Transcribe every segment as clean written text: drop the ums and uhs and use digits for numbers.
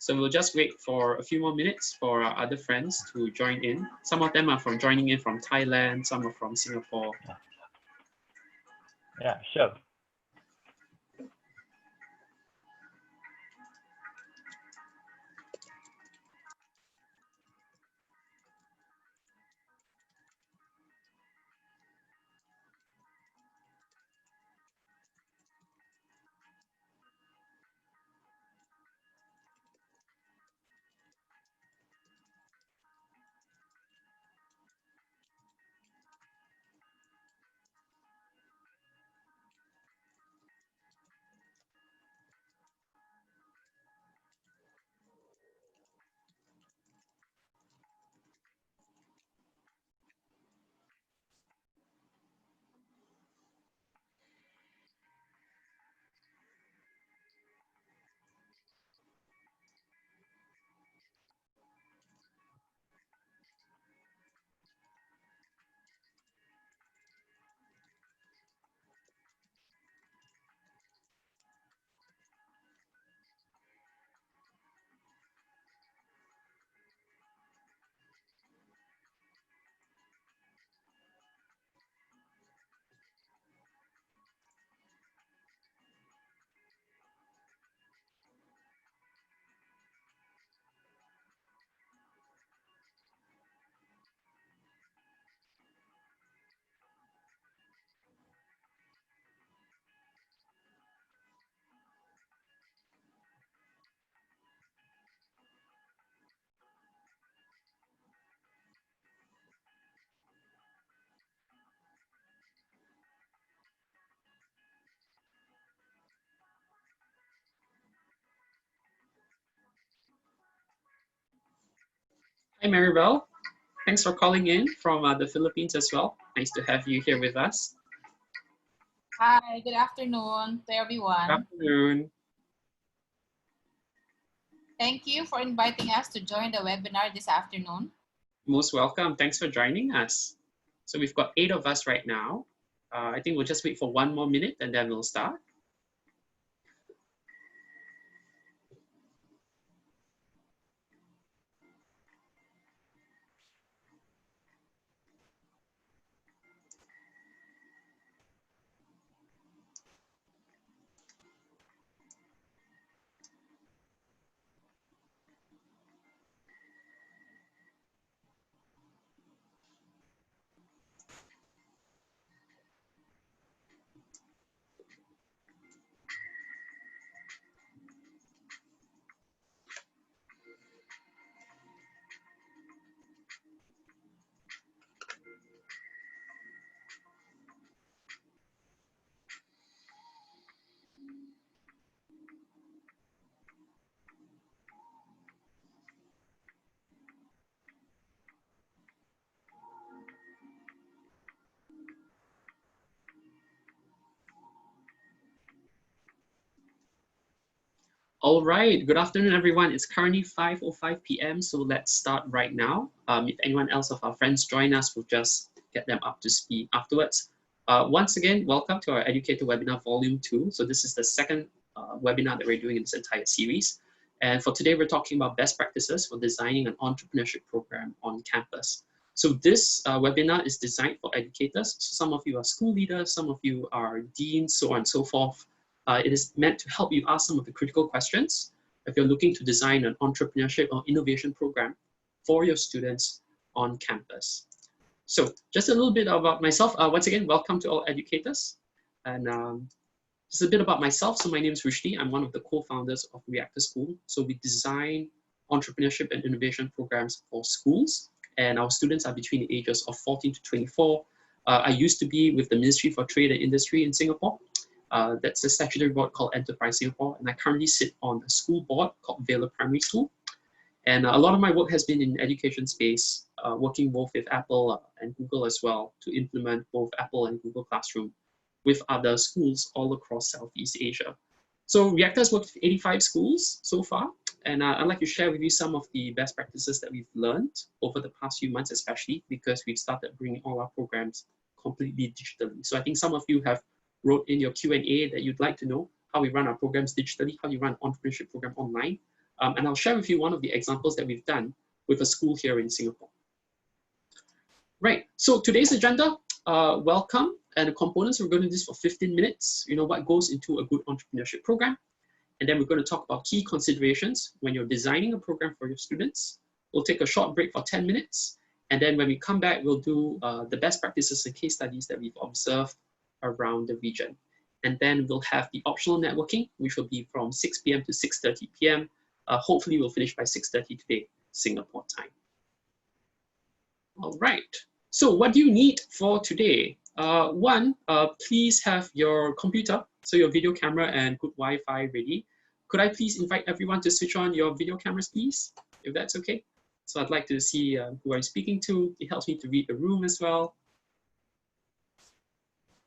So we'll just wait for a few more minutes for our other friends to join in. Some of them are joining in from Thailand, some are from Singapore. Yeah, sure. Hi, Maribel. Thanks for calling in from the Philippines as well. Nice to have you here with us. Hi, good afternoon to everyone. Good afternoon. Thank you for inviting us to join the webinar this afternoon. Most welcome. Thanks for joining us. So we've got 8 of us right now. I think we'll just wait for 1 more minute and then we'll start. All right, good afternoon, everyone. It's currently 5:05 p.m., so let's start right now. If anyone else of our friends join us, we'll just get them up to speed afterwards. Once again, welcome to our Educator Webinar Volume 2. So this is the second webinar that we're doing in this entire series. And for today, we're talking about best practices for designing an entrepreneurship program on campus. So this webinar is designed for educators. So some of you are school leaders, some of you are deans, so on and so forth. It is meant to help you ask some of the critical questions if you're looking to design an entrepreneurship or innovation program for your students on campus. So just a little bit about myself. Once again, welcome to all educators. And just a bit about myself. So my name is Rushdi. I'm one of the co-founders of Reactor School. So we design entrepreneurship and innovation programs for schools. And our students are between the ages of 14 to 24. I used to be with the Ministry for Trade and Industry in Singapore. That's a statutory board called Enterprise Singapore, and I currently sit on a school board called Vela Primary School. And a lot of my work has been in education space, working both with Apple and Google as well to implement both Apple and Google Classroom with other schools all across Southeast Asia. So Reactor has worked with 85 schools so far, and I'd like to share with you some of the best practices that we've learned over the past few months, especially because we've started bringing all our programs completely digitally. So I think some of you have wrote in your Q&A that you'd like to know how we run our programs digitally, how you run an entrepreneurship program online. And I'll share with you one of the examples that we've done with a school here in Singapore. Right, so today's agenda, welcome, and the components, we're going to do this for 15 minutes, what goes into a good entrepreneurship program. And then we're going to talk about key considerations when you're designing a program for your students. We'll take a short break for 10 minutes. And then when we come back, we'll do the best practices and case studies that we've observed around the region. And then we'll have the optional networking, which will be from 6 p.m. to 6:30 p.m. Hopefully we'll finish by 6:30 today, Singapore time. All right, so what do you need for today? One, please have your computer, so your video camera and good Wi-Fi ready. Could I please invite everyone to switch on your video cameras, please, if that's okay? So I'd like to see who I'm speaking to. It helps me to read the room as well.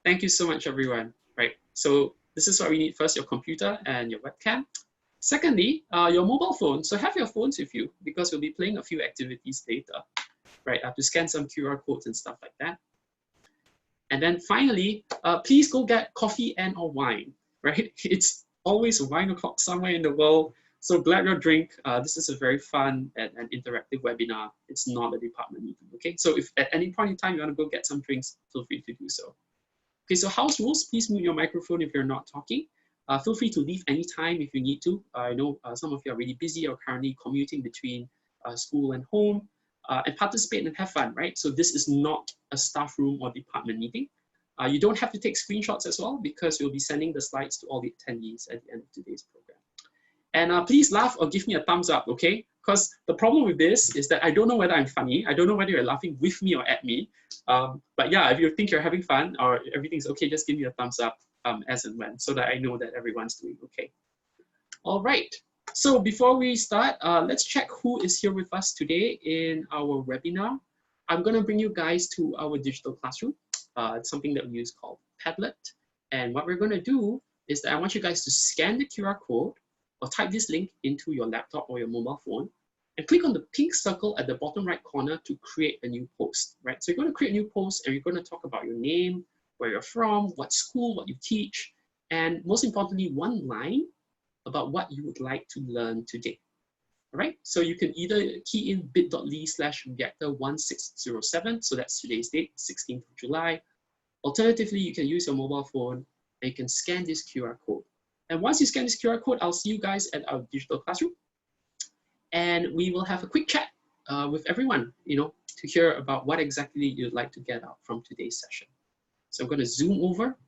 Thank you so much, everyone. Right, so this is what we need first, your computer and your webcam. Secondly, your mobile phone. So have your phones with you because we'll be playing a few activities later, right? I have to scan some QR codes and stuff like that. And then finally, please go get coffee and or wine, right? It's always wine o'clock somewhere in the world. So grab your drink. This is a very fun and interactive webinar. It's not a department meeting, okay? So if at any point in time you want to go get some drinks, feel free to do so. Okay, so house rules, please mute your microphone if you're not talking. Feel free to leave anytime if you need to. I know some of you are really busy or currently commuting between school and home. And participate and have fun, right? So this is not a staff room or department meeting. You don't have to take screenshots as well because we'll be sending the slides to all the attendees at the end of today's program. And please laugh or give me a thumbs up, okay? Because the problem with this is that I don't know whether I'm funny. I don't know whether you're laughing with me or at me. But yeah, if you think you're having fun or everything's okay, just give me a thumbs up as and when so that I know that everyone's doing okay. All right. So before we start, let's check who is here with us today in our webinar. I'm going to bring you guys to our digital classroom. It's something that we use called Padlet. And what we're going to do is that I want you guys to scan the QR code or type this link into your laptop or your mobile phone and click on the pink circle at the bottom right corner to create a new post, right? So you're going to create a new post and you're going to talk about your name, where you're from, what school, what you teach, and most importantly, one line about what you would like to learn today. All right, so you can either key in bit.ly/reactor1607, so that's today's date, 16th of July. Alternatively, you can use your mobile phone and you can scan this QR code. And once you scan this QR code, I'll see you guys at our digital classroom. And we will have a quick chat with everyone, to hear about what exactly you'd like to get out from today's session. So I'm going to zoom over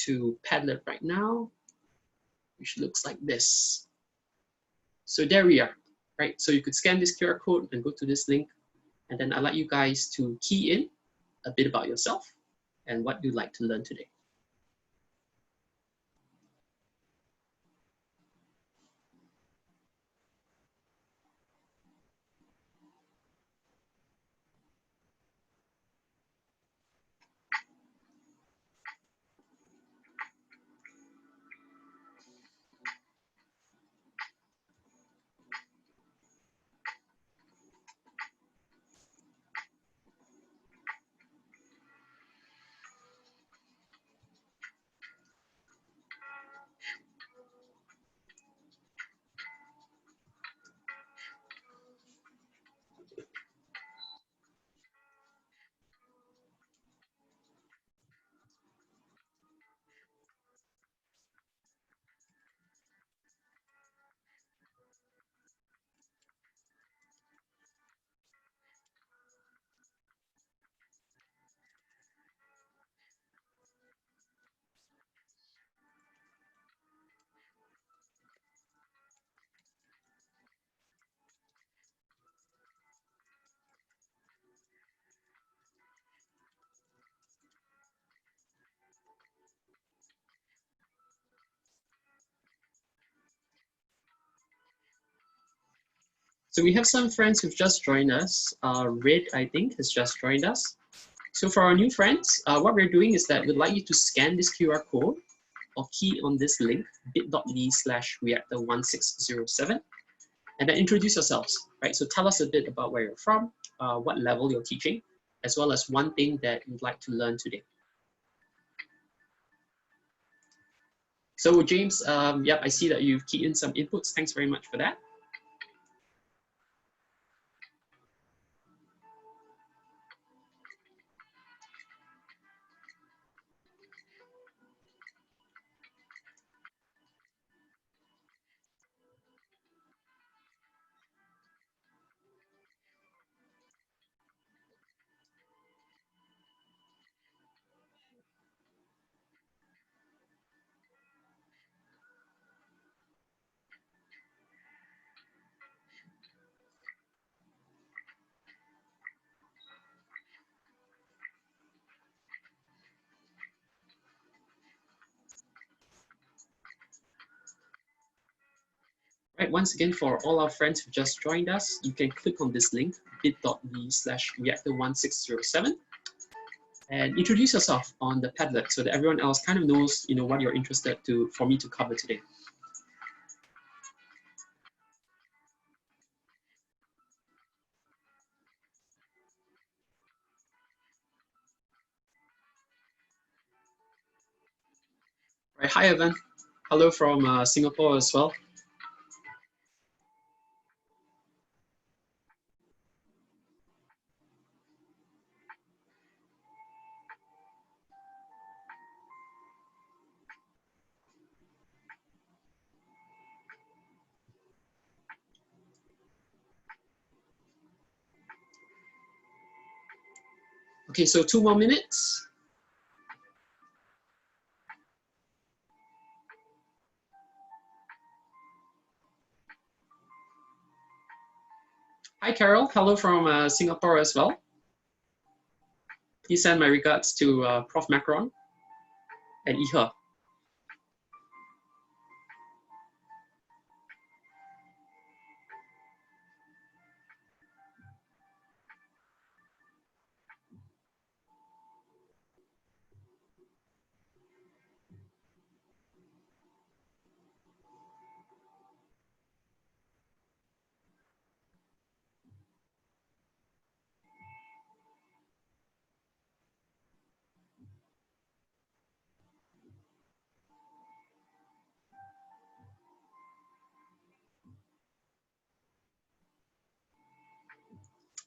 to Padlet right now, which looks like this. So there we are, right? So you could scan this QR code and go to this link. And then I'd like you guys to key in a bit about yourself and what you'd like to learn today. So we have some friends who've just joined us. Red, I think, has just joined us. So for our new friends, what we're doing is that we'd like you to scan this QR code or key on this link, bit.ly/reactor1607, and then introduce yourselves, right? So tell us a bit about where you're from, what level you're teaching, as well as one thing that you'd like to learn today. So James, yep, I see that you've keyed in some inputs. Thanks very much for that. Right, once again, for all our friends who just joined us, you can click on this link, bit.ly/reactor1607, and introduce yourself on the Padlet so that everyone else kind of knows, what you're interested for me to cover today. Right, hi Evan. Hello from Singapore as well. Okay, so 2 more minutes. Hi Carol, hello from Singapore as well. Please send my regards to Prof. Macron and Iha.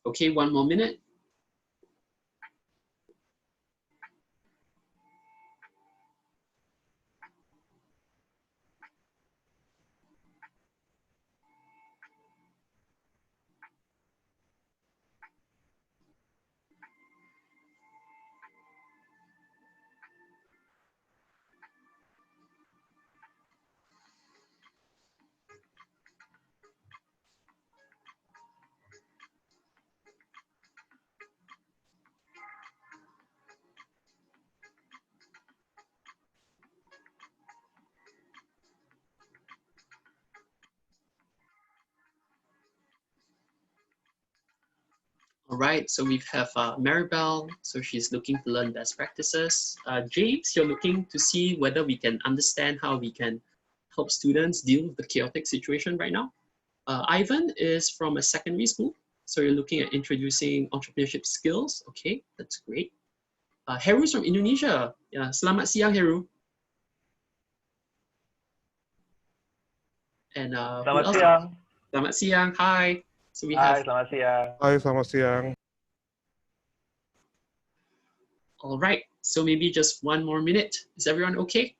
Okay, 1 more minute. All right, so we have Maribel, so she's looking to learn best practices. James, you're looking to see whether we can understand how we can help students deal with the chaotic situation right now. Ivan is from a secondary school, so you're looking at introducing entrepreneurship skills. Okay, that's great. Heru's from Indonesia. Yeah, selamat siang, Heru. And who Selamat else? siang. Selamat siang. Hi. So we Hai, have. selamat siang. Hai, selamat siang. All right, so maybe just 1 more minute. Is everyone okay?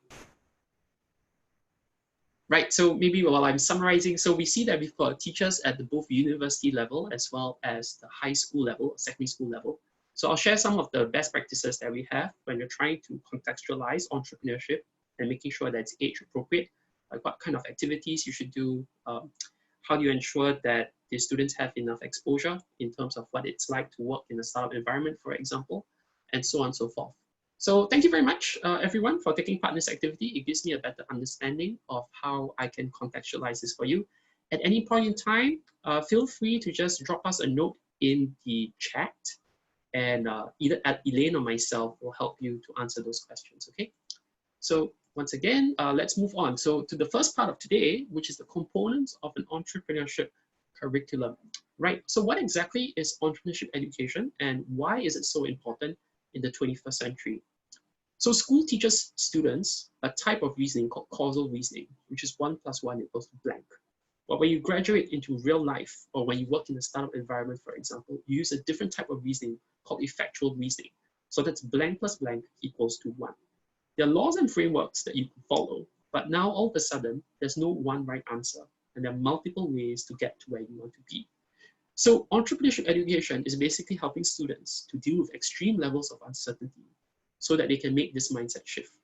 Right, so maybe while I'm summarizing, so we see that we've got teachers at the both university level as well as the high school level, secondary school level. So I'll share some of the best practices that we have when you're trying to contextualize entrepreneurship and making sure that it's age appropriate, like what kind of activities you should do, how do you ensure that the students have enough exposure in terms of what it's like to work in a startup environment, for example, and so on and so forth. So thank you very much, everyone, for taking part in this activity. It gives me a better understanding of how I can contextualize this for you. At any point in time, feel free to just drop us a note in the chat, and either Elaine or myself will help you to answer those questions, okay? So once again, let's move on. So to the first part of today, which is the components of an entrepreneurship curriculum, right? So what exactly is entrepreneurship education and why is it so important in the 21st century? So school teaches students a type of reasoning called causal reasoning, which is 1 + 1 = blank. But when you graduate into real life, or when you work in a startup environment, for example, you use a different type of reasoning called effectual reasoning. So that's blank + blank = 1. There are laws and frameworks that you can follow, but now all of a sudden, there's no one right answer, and there are multiple ways to get to where you want to be. So entrepreneurship education is basically helping students to deal with extreme levels of uncertainty so that they can make this mindset shift,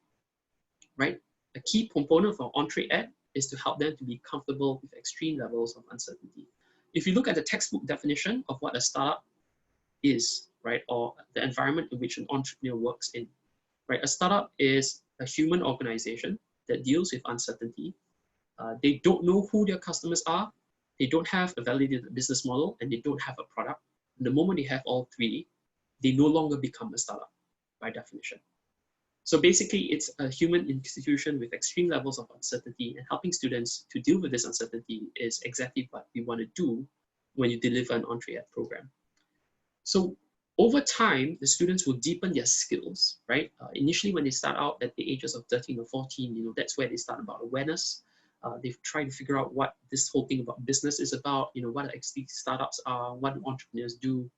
right? A key component for EntreEd is to help them to be comfortable with extreme levels of uncertainty. If you look at the textbook definition of what a startup is, right, or the environment in which an entrepreneur works in, right? A startup is a human organization that deals with uncertainty They don't know who their customers are, they don't have a validated business model, and they don't have a product. And the moment they have all three, they no longer become a startup by definition. So basically, it's a human institution with extreme levels of uncertainty, and helping students to deal with this uncertainty is exactly what we want to do when you deliver an EntreEd program. So over time, the students will deepen their skills, right? Initially, when they start out at the ages of 13 or 14, that's where they start about awareness. They've tried to figure out what this whole thing about business is about, what actually startups are, what do entrepreneurs do.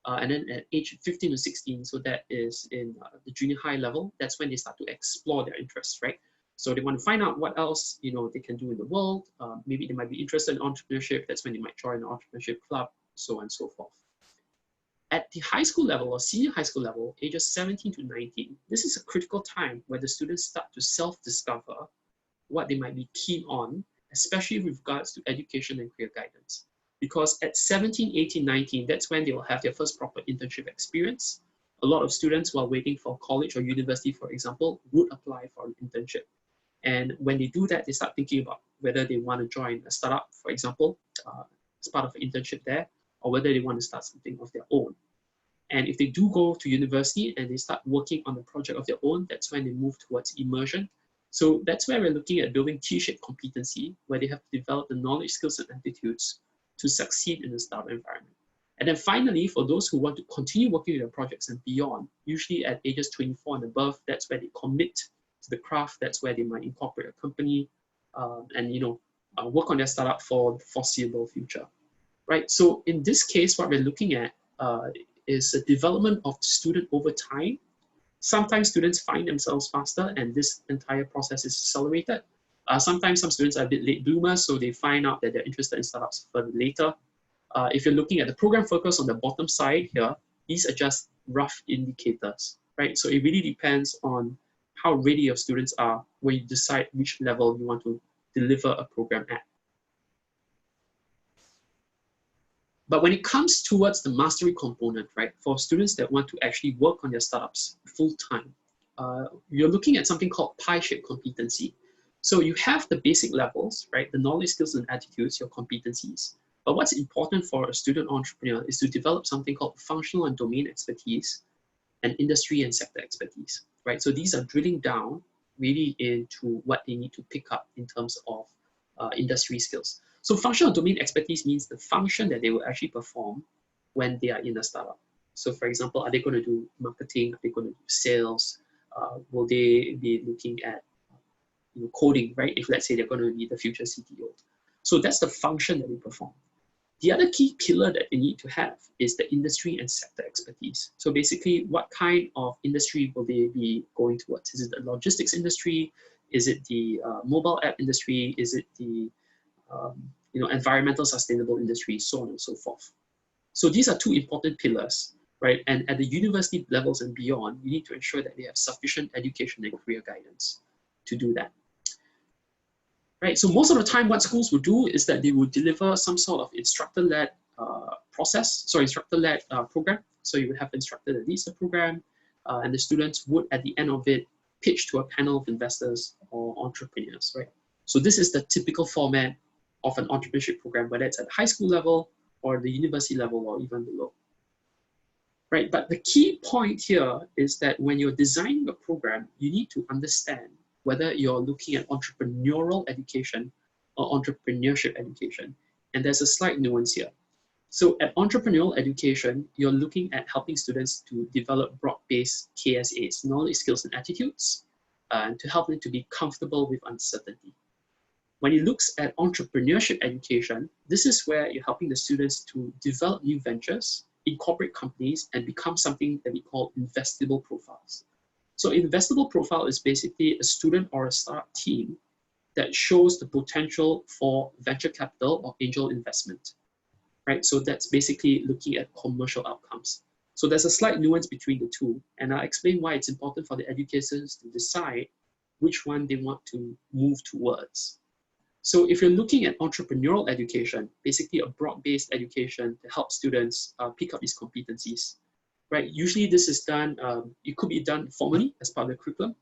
And then at age 15 to 16, so that is in the junior high level, that's when they start to explore their interests, right? So they want to find out what else, they can do in the world. Maybe they might be interested in entrepreneurship. That's when they might join an entrepreneurship club, so on and so forth. At the high school level or senior high school level, ages 17 to 19, this is a critical time where the students start to self-discover what they might be keen on, especially with regards to education and career guidance. Because at 17, 18, 19, that's when they will have their first proper internship experience. A lot of students while waiting for college or university, for example, would apply for an internship. And when they do that, they start thinking about whether they want to join a startup, for example, as part of an internship there, or whether they want to start something of their own. And if they do go to university and they start working on a project of their own, that's when they move towards immersion. So that's where we're looking at building T-shaped competency, where they have to develop the knowledge, skills, and aptitudes to succeed in the startup environment. And then finally, for those who want to continue working with their projects and beyond, usually at ages 24 and above, that's where they commit to the craft. That's where they might incorporate a company and work on their startup for the foreseeable future. Right, so in this case, what we're looking at is the development of the student over time. Sometimes students find themselves faster and this entire process is accelerated. Sometimes some students are a bit late bloomers, so they find out that they're interested in startups further later. If you're looking at the program focus on the bottom side here, these are just rough indicators, right? So it really depends on how ready your students are when you decide which level you want to deliver a program at. But when it comes towards the mastery component, right, for students that want to actually work on their startups full-time, you're looking at something called pie-shaped competency. So you have the basic levels, right, the knowledge, skills, and attitudes, your competencies. But what's important for a student entrepreneur is to develop something called functional and domain expertise and industry and sector expertise, right? So these are drilling down really into what they need to pick up in terms of industry skills. So functional domain expertise means the function that they will actually perform when they are in a startup. So for example, are they going to do marketing? Are they going to do sales? Will they be looking at coding, right? If let's say they're going to be the future CTO. So that's the function that they perform. The other key pillar that they need to have is the industry and sector expertise. So basically, what kind of industry will they be going towards? Is it the logistics industry? Is it the mobile app industry? Is it the environmental sustainable industry, so on and so forth. So these are two important pillars, right? And at the university levels and beyond, you need to ensure that they have sufficient education and career guidance to do that. Right, so most of the time what schools will do is that they will deliver some sort of instructor-led program. So you would have an instructor that leads the program, and the students would, at the end of it, pitch to a panel of investors or entrepreneurs, right? So this is the typical format of an entrepreneurship program, whether it's at high school level or the university level or even below. Right, but the key point here is that when you're designing a program, you need to understand whether you're looking at entrepreneurial education or entrepreneurship education. And there's a slight nuance here. So at entrepreneurial education, you're looking at helping students to develop broad-based KSAs, knowledge, skills, and attitudes, to help them to be comfortable with uncertainty. When it looks at entrepreneurship education, this is where you're helping the students to develop new ventures, incorporate companies, and become something that we call investable profiles. So investable profile is basically a student or a startup team that shows the potential for venture capital or angel investment, right? So that's basically looking at commercial outcomes. So there's a slight nuance between the two, and I'll explain why it's important for the educators to decide which one they want to move towards. So if you're looking at entrepreneurial education, basically a broad-based education to help students pick up these competencies, right? Usually this is done, it could be done formally as part of the curriculum,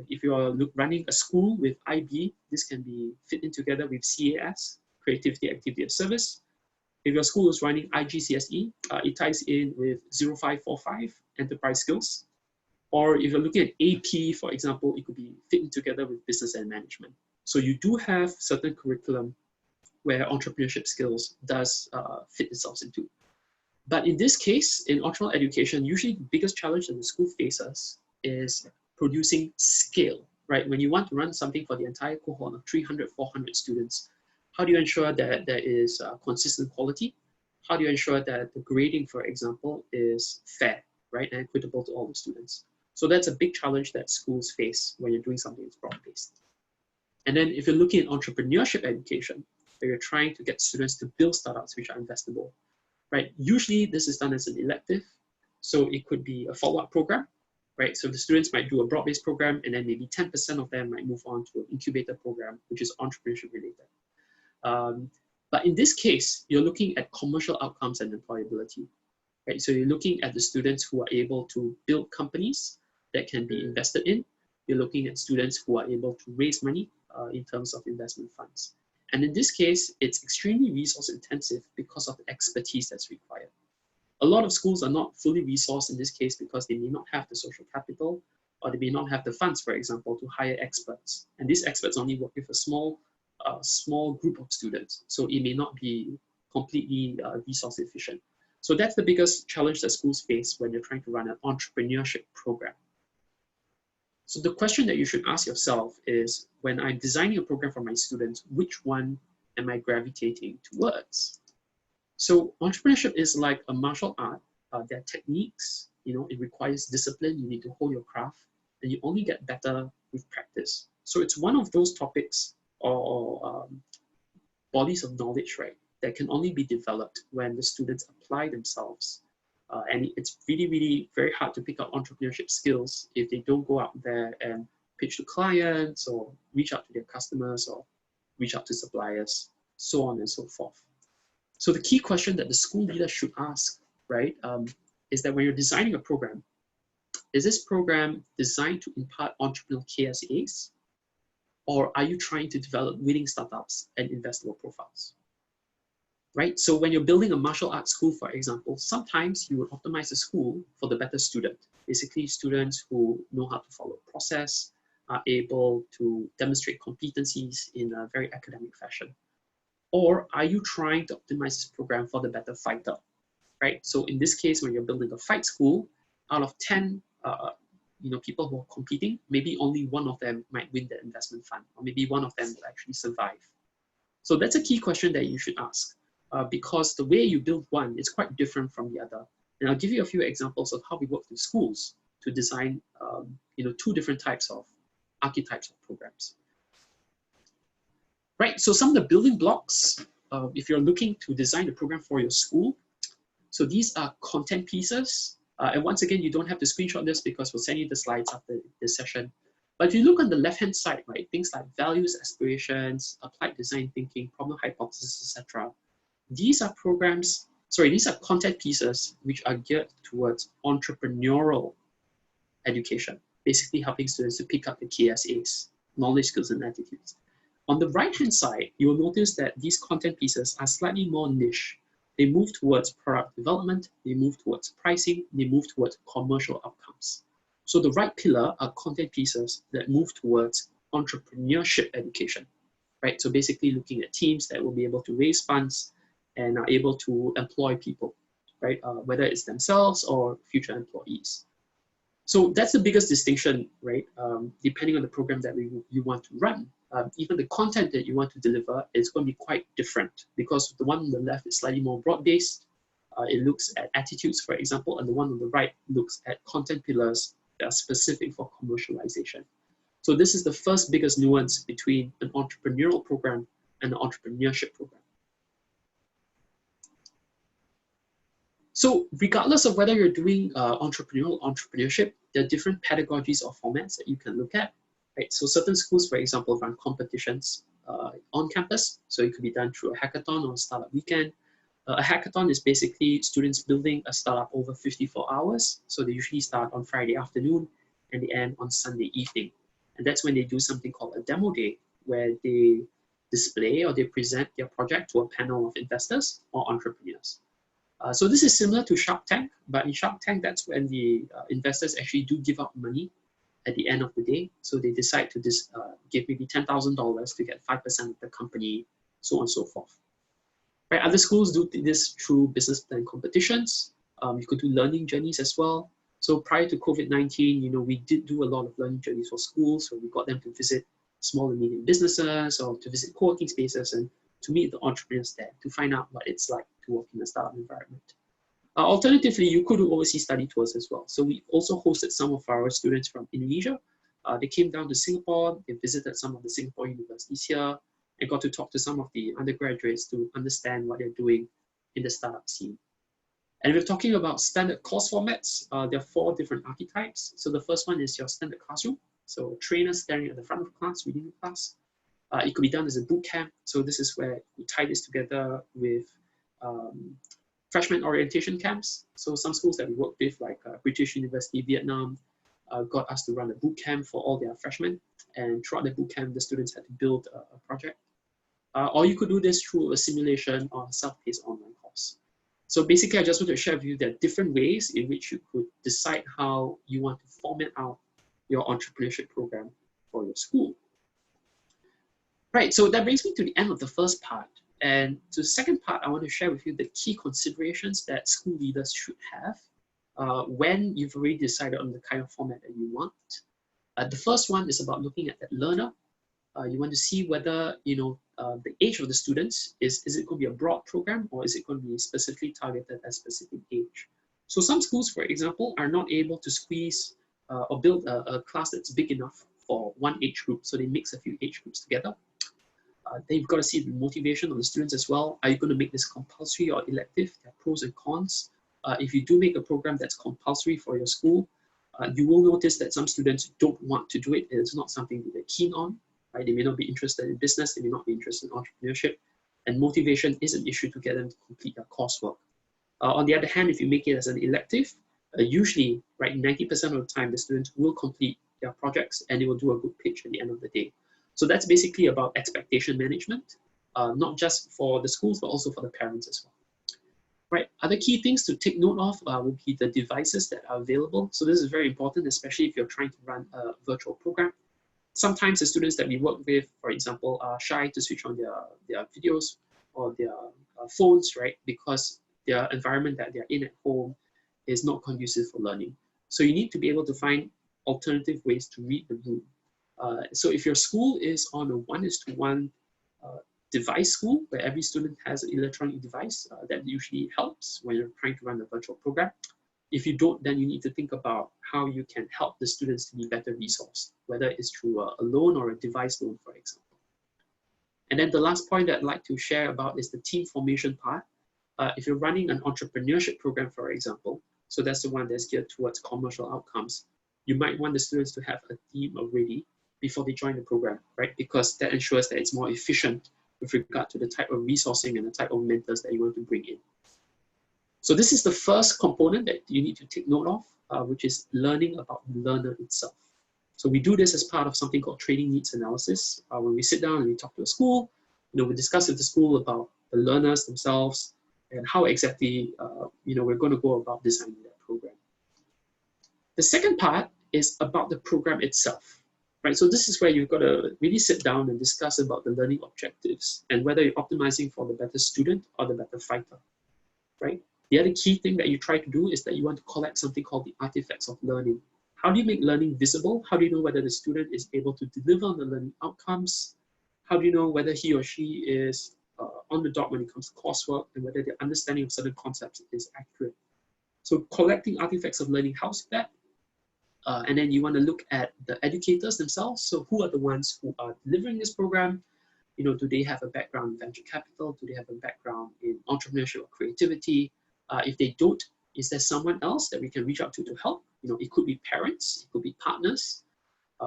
If you are running a school with IB, this can be fit in together with CAS, Creativity, Activity of Service. If your school is running IGCSE, it ties in with 0545, Enterprise Skills. Or if you're looking at AP, for example, it could be fitting together with Business and Management. So you do have certain curriculum where entrepreneurship skills does fit itself into. But in this case, in entrepreneurial education, usually the biggest challenge that the school faces is producing scale, right? When you want to run something for the entire cohort of 300, 400 students, how do you ensure that there is consistent quality? How do you ensure that the grading, for example, is fair, right, and equitable to all the students? So that's a big challenge that schools face when you're doing something that's broad-based. And then if you're looking at entrepreneurship education, where you're trying to get students to build startups which are investable, right? Usually this is done as an elective. So it could be a follow-up program, right? So the students might do a broad-based program and then maybe 10% of them might move on to an incubator program, which is entrepreneurship related. But in this case, you're looking at commercial outcomes and employability, right? So you're looking at the students who are able to build companies that can be invested in. You're looking at students who are able to raise money in terms of investment funds. And in this case, it's extremely resource intensive because of the expertise that's required. A lot of schools are not fully resourced in this case because they may not have the social capital or they may not have the funds, for example, to hire experts. And these experts only work with a small group of students. So it may not be completely resource efficient. So that's the biggest challenge that schools face when they're trying to run an entrepreneurship program. So the question that you should ask yourself is, when I'm designing a program for my students, which one am I gravitating towards? So entrepreneurship is like a martial art. There are techniques, it requires discipline. You need to hold your craft and you only get better with practice. So it's one of those topics or bodies of knowledge, right, that can only be developed when the students apply themselves. And it's really, really very hard to pick up entrepreneurship skills if they don't go out there and pitch to clients or reach out to their customers or reach out to suppliers, so on and so forth. So the key question that the school leader should ask, right, is that when you're designing a program, is this program designed to impart entrepreneurial KSAs, or are you trying to develop winning startups and investable profiles? Right? So when you're building a martial arts school, for example, sometimes you would optimize the school for the better student. Basically, students who know how to follow a process, are able to demonstrate competencies in a very academic fashion. Or are you trying to optimize this program for the better fighter? Right? So in this case, when you're building a fight school, out of 10 people who are competing, maybe only one of them might win the investment fund, or maybe one of them will actually survive. So that's a key question that you should ask. Because the way you build one is quite different from the other. And I'll give you a few examples of how we work with schools to design two different types of archetypes of programs. Right, so some of the building blocks, if you're looking to design a program for your school, so these are content pieces. And once again, you don't have to screenshot this because we'll send you the slides after this session. But if you look on the left-hand side, right, things like values, aspirations, applied design thinking, problem hypothesis, etc. These are these are content pieces which are geared towards entrepreneurial education, basically helping students to pick up the KSAs, knowledge, skills, and attitudes. On the right-hand side, you will notice that these content pieces are slightly more niche. They move towards product development, they move towards pricing, they move towards commercial outcomes. So the right pillar are content pieces that move towards entrepreneurship education, right? So basically looking at teams that will be able to raise funds and are able to employ people, right? Whether it's themselves or future employees. So that's the biggest distinction, right? Depending on the program that you want to run. Even the content that you want to deliver is going to be quite different because the one on the left is slightly more broad-based. It looks at attitudes, for example, and the one on the right looks at content pillars that are specific for commercialization. So this is the first biggest nuance between an entrepreneurial program and an entrepreneurship program. So regardless of whether you're doing entrepreneurial entrepreneurship, there are different pedagogies or formats that you can look at. Right? So certain schools, for example, run competitions on campus. So it could be done through a hackathon or a startup weekend. A hackathon is basically students building a startup over 54 hours. So they usually start on Friday afternoon and they end on Sunday evening. And that's when they do something called a demo day, where they display or they present their project to a panel of investors or entrepreneurs. So this is similar to Shark Tank, but in Shark Tank, that's when the investors actually do give out money at the end of the day. So they decide to give maybe $10,000 to get 5% of the company, so on and so forth. Right? Other schools do this through business plan competitions. You could do learning journeys as well. So prior to COVID-19, we did do a lot of learning journeys for schools. So we got them to visit small and medium businesses or to visit co-working spaces and to meet the entrepreneurs there to find out what it's like to work in a startup environment. Alternatively, you could do overseas study tours as well. So we also hosted some of our students from Indonesia. They came down to Singapore, they visited some of the Singapore universities here, and got to talk to some of the undergraduates to understand what they're doing in the startup scene. And we're talking about standard course formats. There are 4 different archetypes. So the first one is your standard classroom. So trainers staring at the front of the class, reading the class. It could be done as a boot camp. So this is where we tie this together with freshman orientation camps. So some schools that we work with, like British University, Vietnam, got us to run a boot camp for all their freshmen. And throughout the boot camp, the students had to build a project. Or you could do this through a simulation or a self-paced online course. So basically, I just want to share with you there are different ways in which you could decide how you want to format out your entrepreneurship program for your school. Right, so that brings me to the end of the first part. And to the second part, I want to share with you the key considerations that school leaders should have when you've already decided on the kind of format that you want. The first one is about looking at that learner. You want to see whether, the age of the students, is it going to be a broad program or is it going to be specifically targeted at a specific age? So some schools, for example, are not able to squeeze or build a class that's big enough for one age group. So they mix a few age groups together. Then you've got to see the motivation of the students as well. Are you going to make this compulsory or elective? There are pros and cons. If you do make a program that's compulsory for your school, you will notice that some students don't want to do it. It's not something that they're keen on. Right? They may not be interested in business, they may not be interested in entrepreneurship, and motivation is an issue to get them to complete their coursework. On the other hand, if you make it as an elective, usually, right, 90% of the time, the students will complete their projects and they will do a good pitch at the end of the day. So that's basically about expectation management, not just for the schools, but also for the parents as well. Right, other key things to take note of will be the devices that are available. So this is very important, especially if you're trying to run a virtual program. Sometimes the students that we work with, for example, are shy to switch on their videos or their phones, right? Because their environment that they're in at home is not conducive for learning. So you need to be able to find alternative ways to read the room. So if your school is on a 1:1 device school, where every student has an electronic device, that usually helps when you're trying to run a virtual program. If you don't, then you need to think about how you can help the students to be better resourced, whether it's through a loan or a device loan, for example. And then the last point that I'd like to share about is the team formation part. If you're running an entrepreneurship program, for example, so that's the one that's geared towards commercial outcomes, you might want the students to have a team already before they join the program, right? Because that ensures that it's more efficient with regard to the type of resourcing and the type of mentors that you want to bring in. So this is the first component that you need to take note of, which is learning about the learner itself. So we do this as part of something called training needs analysis. When we sit down and we talk to a school, we discuss with the school about the learners themselves and how exactly we're going to go about designing that program. The second part is about the program itself, right? So this is where you've got to really sit down and discuss about the learning objectives and whether you're optimizing for the better student or the better fighter, right? The other key thing that you try to do is that you want to collect something called the artifacts of learning. How do you make learning visible? How do you know whether the student is able to deliver on the learning outcomes? How do you know whether he or she is on the dot when it comes to coursework and whether their understanding of certain concepts is accurate? So collecting artifacts of learning helps with that. And then you want to look at the educators themselves. So who are the ones who are delivering this program? Do they have a background in venture capital? Do they have a background in entrepreneurship or creativity? If they don't, is there someone else that we can reach out to help? It could be parents, it could be partners.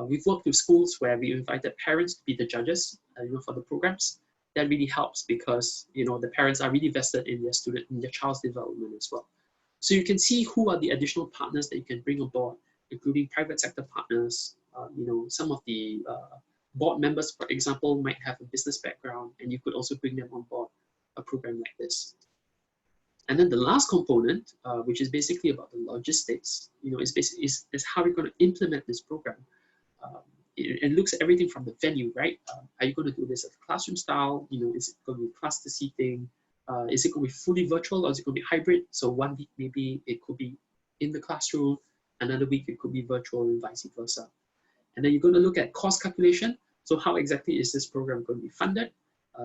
We've worked with schools where we invited parents to be the judges, for the programs. That really helps because the parents are really vested in their child's development as well. So you can see who are the additional partners that you can bring on board, including private sector partners, Some of the board members, for example, might have a business background, and you could also bring them on board a program like this. And then the last component, which is basically about the logistics, is how we're going to implement this program. It looks at everything from the venue, right? Are you going to do this at classroom style? Is it going to be cluster seating? Is it going to be fully virtual, or is it going to be hybrid? So one week maybe it could be in the classroom, another week it could be virtual, and vice versa. And then you're going to look at cost calculation. So how exactly is this program going to be funded?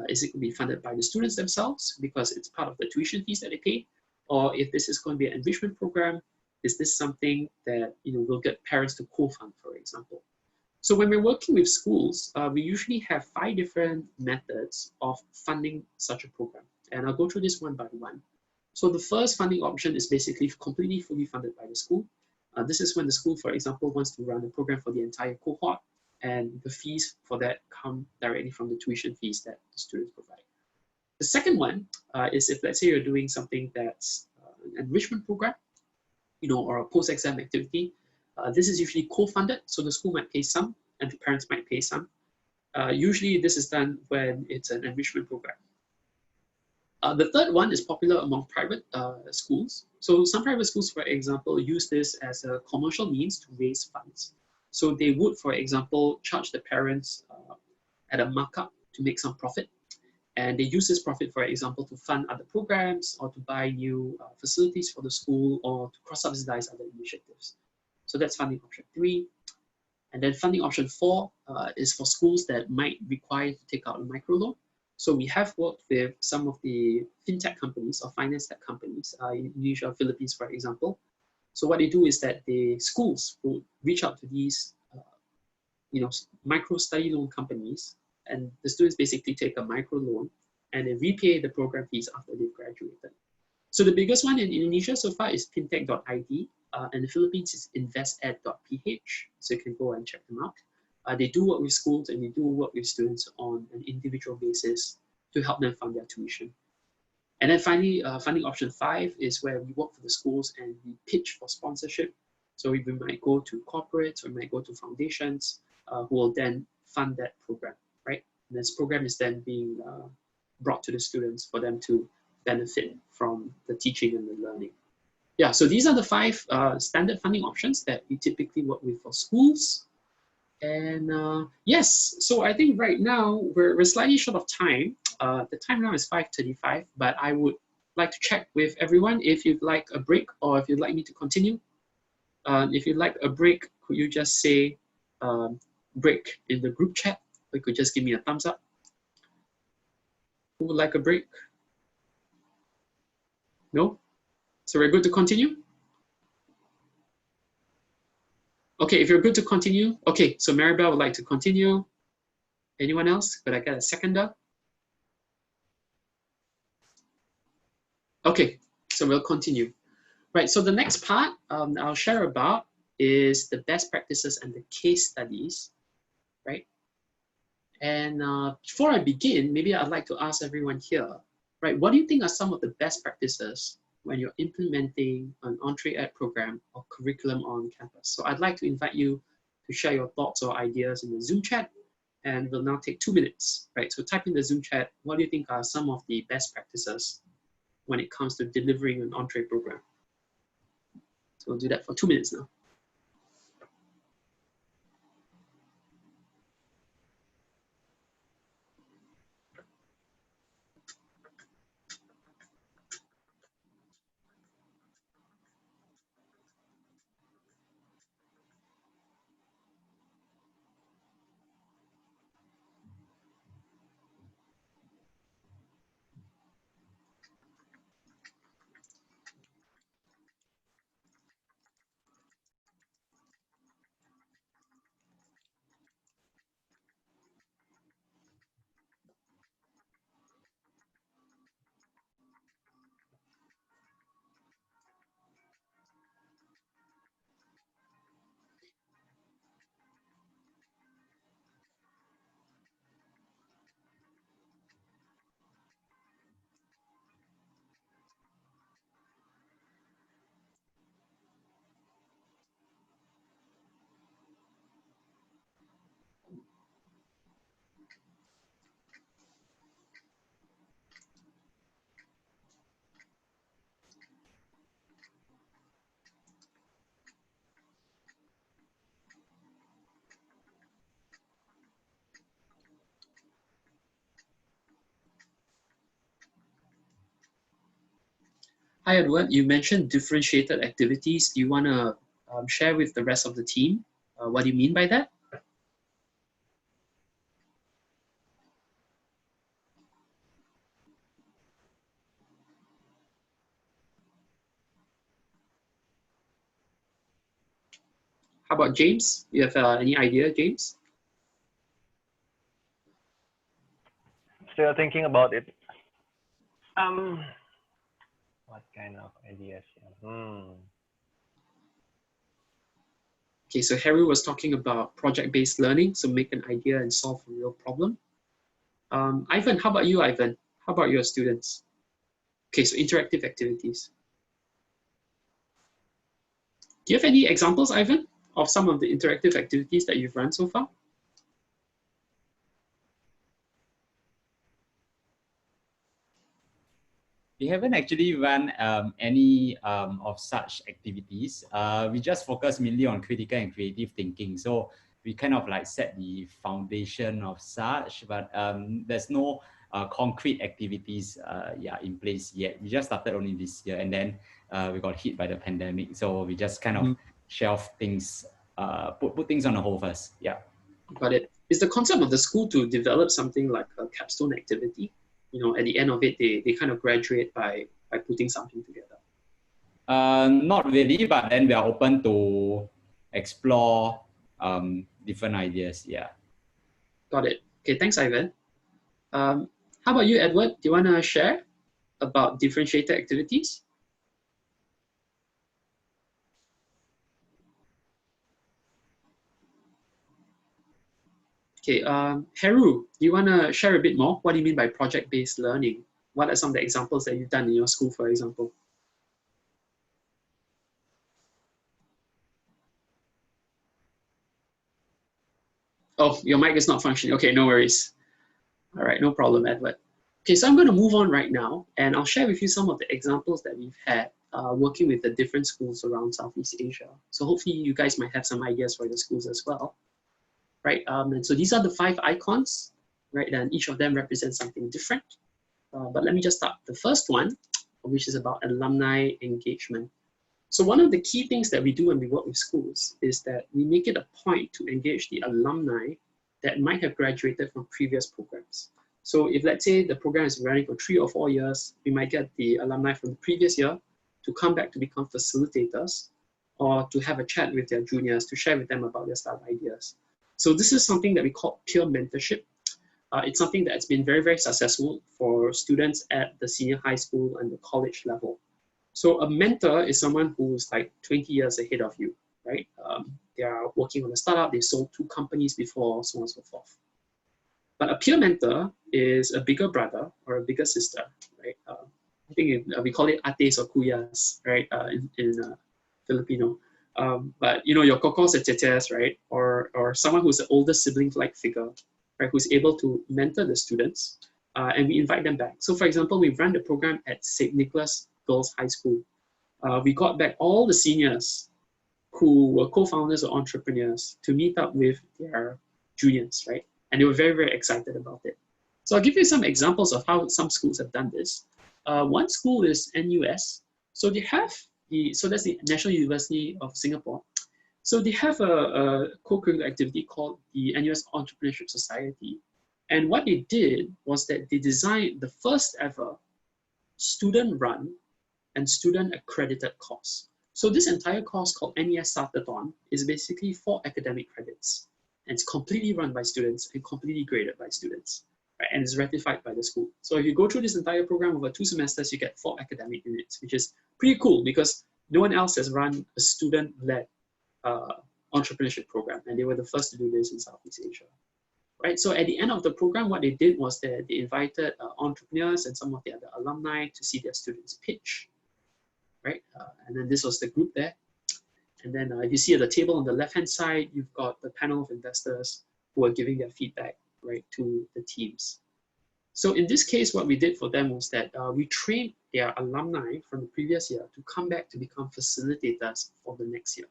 Is it going to be funded by the students themselves because it's part of the tuition fees that they pay? Or if this is going to be an enrichment program, is this something that will get parents to co-fund, for example? So when we're working with schools, we usually have 5 different methods of funding such a program. And I'll go through this one by one. So the first funding option is basically completely fully funded by the school. This is when the school, for example, wants to run a program for the entire cohort, and the fees for that come directly from the tuition fees that the students provide. The second one is if, let's say, you're doing something that's an enrichment program, or a post-exam activity. This is usually co-funded, so the school might pay some, and the parents might pay some. Usually, this is done when it's an enrichment program. The third one is popular among private schools. So some private schools, for example, use this as a commercial means to raise funds. So they would, for example, charge the parents at a markup to make some profit. And they use this profit, for example, to fund other programs or to buy new facilities for the school or to cross-subsidize other initiatives. So that's funding option 3. And then funding option 4 is for schools that might require to take out a microloan. So we have worked with some of the fintech companies or finance tech companies in Indonesia, Philippines, for example. So what they do is that the schools will reach out to these, micro study loan companies, and the students basically take a micro loan and they repay the program fees after they've graduated. So the biggest one in Indonesia so far is fintech.id, and the Philippines is invested.ph. So you can go and check them out. They do work with schools and they do work with students on an individual basis to help them fund their tuition. And then finally, funding option 5 is where we work for the schools and we pitch for sponsorship. So we might go to corporates or we might go to foundations who will then fund that program, right? And this program is then being brought to the students for them to benefit from the teaching and the learning. Yeah, so these are the 5 standard funding options that we typically work with for schools. And yes, so I think right now we're slightly short of time. The time now is 5:35, but I would like to check with everyone if you'd like a break or if you'd like me to continue. If you'd like a break, could you just say break in the group chat? Or you could just give me a thumbs up. Who would like a break? No? So we're good to continue? Okay, if you're good to continue, okay, so Maribel would like to continue. Anyone else? Could I get a seconder? Okay, so we'll continue. Right, so the next part I'll share about is the best practices and the case studies, right? And before I begin, maybe I'd like to ask everyone here, right, what do you think are some of the best practices when you're implementing an EntreEd program or curriculum on campus? So I'd like to invite you to share your thoughts or ideas in the Zoom chat, and we'll now take 2 minutes, right? So type in the Zoom chat, what do you think are some of the best practices when it comes to delivering an Entre program? So we'll do that for 2 minutes now. Hi, Edward. You mentioned differentiated activities. Do you want to share with the rest of the team what do you mean by that? How about James? You have any idea, James? Still thinking about it. What kind of ideas? Okay, so Harry was talking about project-based learning, so make an idea and solve a real problem. Ivan, how about you, Ivan? How about your students? Okay, so interactive activities. Do you have any examples, Ivan, of some of the interactive activities that you've run so far? We haven't actually run any of such activities. We just focus mainly on critical and creative thinking. So we kind of like set the foundation of such, but there's no concrete activities in place yet. We just started only this year, and then we got hit by the pandemic. So we just kind of shelf things, put things on the hold first. Yeah. Got it. Is the concept of the school to develop something like a capstone activity? You know, at the end of it, they kind of graduate by putting something together. Not really, but then we are open to explore different ideas. Yeah. Got it. Okay, thanks, Ivan. How about you, Edward? Do you want to share about differentiated activities? Okay, Heru, do you want to share a bit more? What do you mean by project-based learning? What are some of the examples that you've done in your school, for example? Oh, your mic is not functioning. Okay, no worries. All right, no problem, Edward. Okay, so I'm going to move on right now, and I'll share with you some of the examples that we've had working with the different schools around Southeast Asia. So hopefully you guys might have some ideas for your schools as well. Right, and so these are the 5 icons, right, and each of them represents something different. But let me just start. The first one, which is about alumni engagement. So one of the key things that we do when we work with schools is that we make it a point to engage the alumni that might have graduated from previous programs. So if, let's say, the program is running for 3 or 4 years, we might get the alumni from the previous year to come back to become facilitators or to have a chat with their juniors to share with them about their start ideas. So this is something that we call peer mentorship. It's something that's been very, very successful for students at the senior high school and the college level. So a mentor is someone who's like 20 years ahead of you, right? They are working on a startup, they sold 2 companies before, so on and so forth. But a peer mentor is a bigger brother or a bigger sister, right? I think we call it ates or kuyas, right? In Filipino. But you know, your kokos and tetes, right? Or someone who's an older sibling-like figure, right? Who's able to mentor the students, and we invite them back. So for example, we ran the program at St. Nicholas Girls High School. We got back all the seniors who were co-founders or entrepreneurs to meet up with their juniors, right? And they were very, very excited about it. So I'll give you some examples of how some schools have done this. One school is NUS. So they have so that's the National University of Singapore. So they have a co-curricular activity called the NUS Entrepreneurship Society. And what they did was that they designed the first ever student-run and student-accredited course. So this entire course called NES Startathon is basically 4 academic credits. And it's completely run by students and completely graded by students. Right? And it's ratified by the school. So if you go through this entire program over 2 semesters, you get 4 academic units, which is pretty cool because no one else has run a student-led entrepreneurship program, and they were the first to do this in Southeast Asia. Right, so at the end of the program, what they did was that they invited entrepreneurs and some of the other alumni to see their students pitch, right? And then this was the group there. And then if you see at the table on the left-hand side, you've got the panel of investors who are giving their feedback, right, to the teams. So in this case, what we did for them was that we trained their alumni from the previous year to come back to become facilitators for the next year.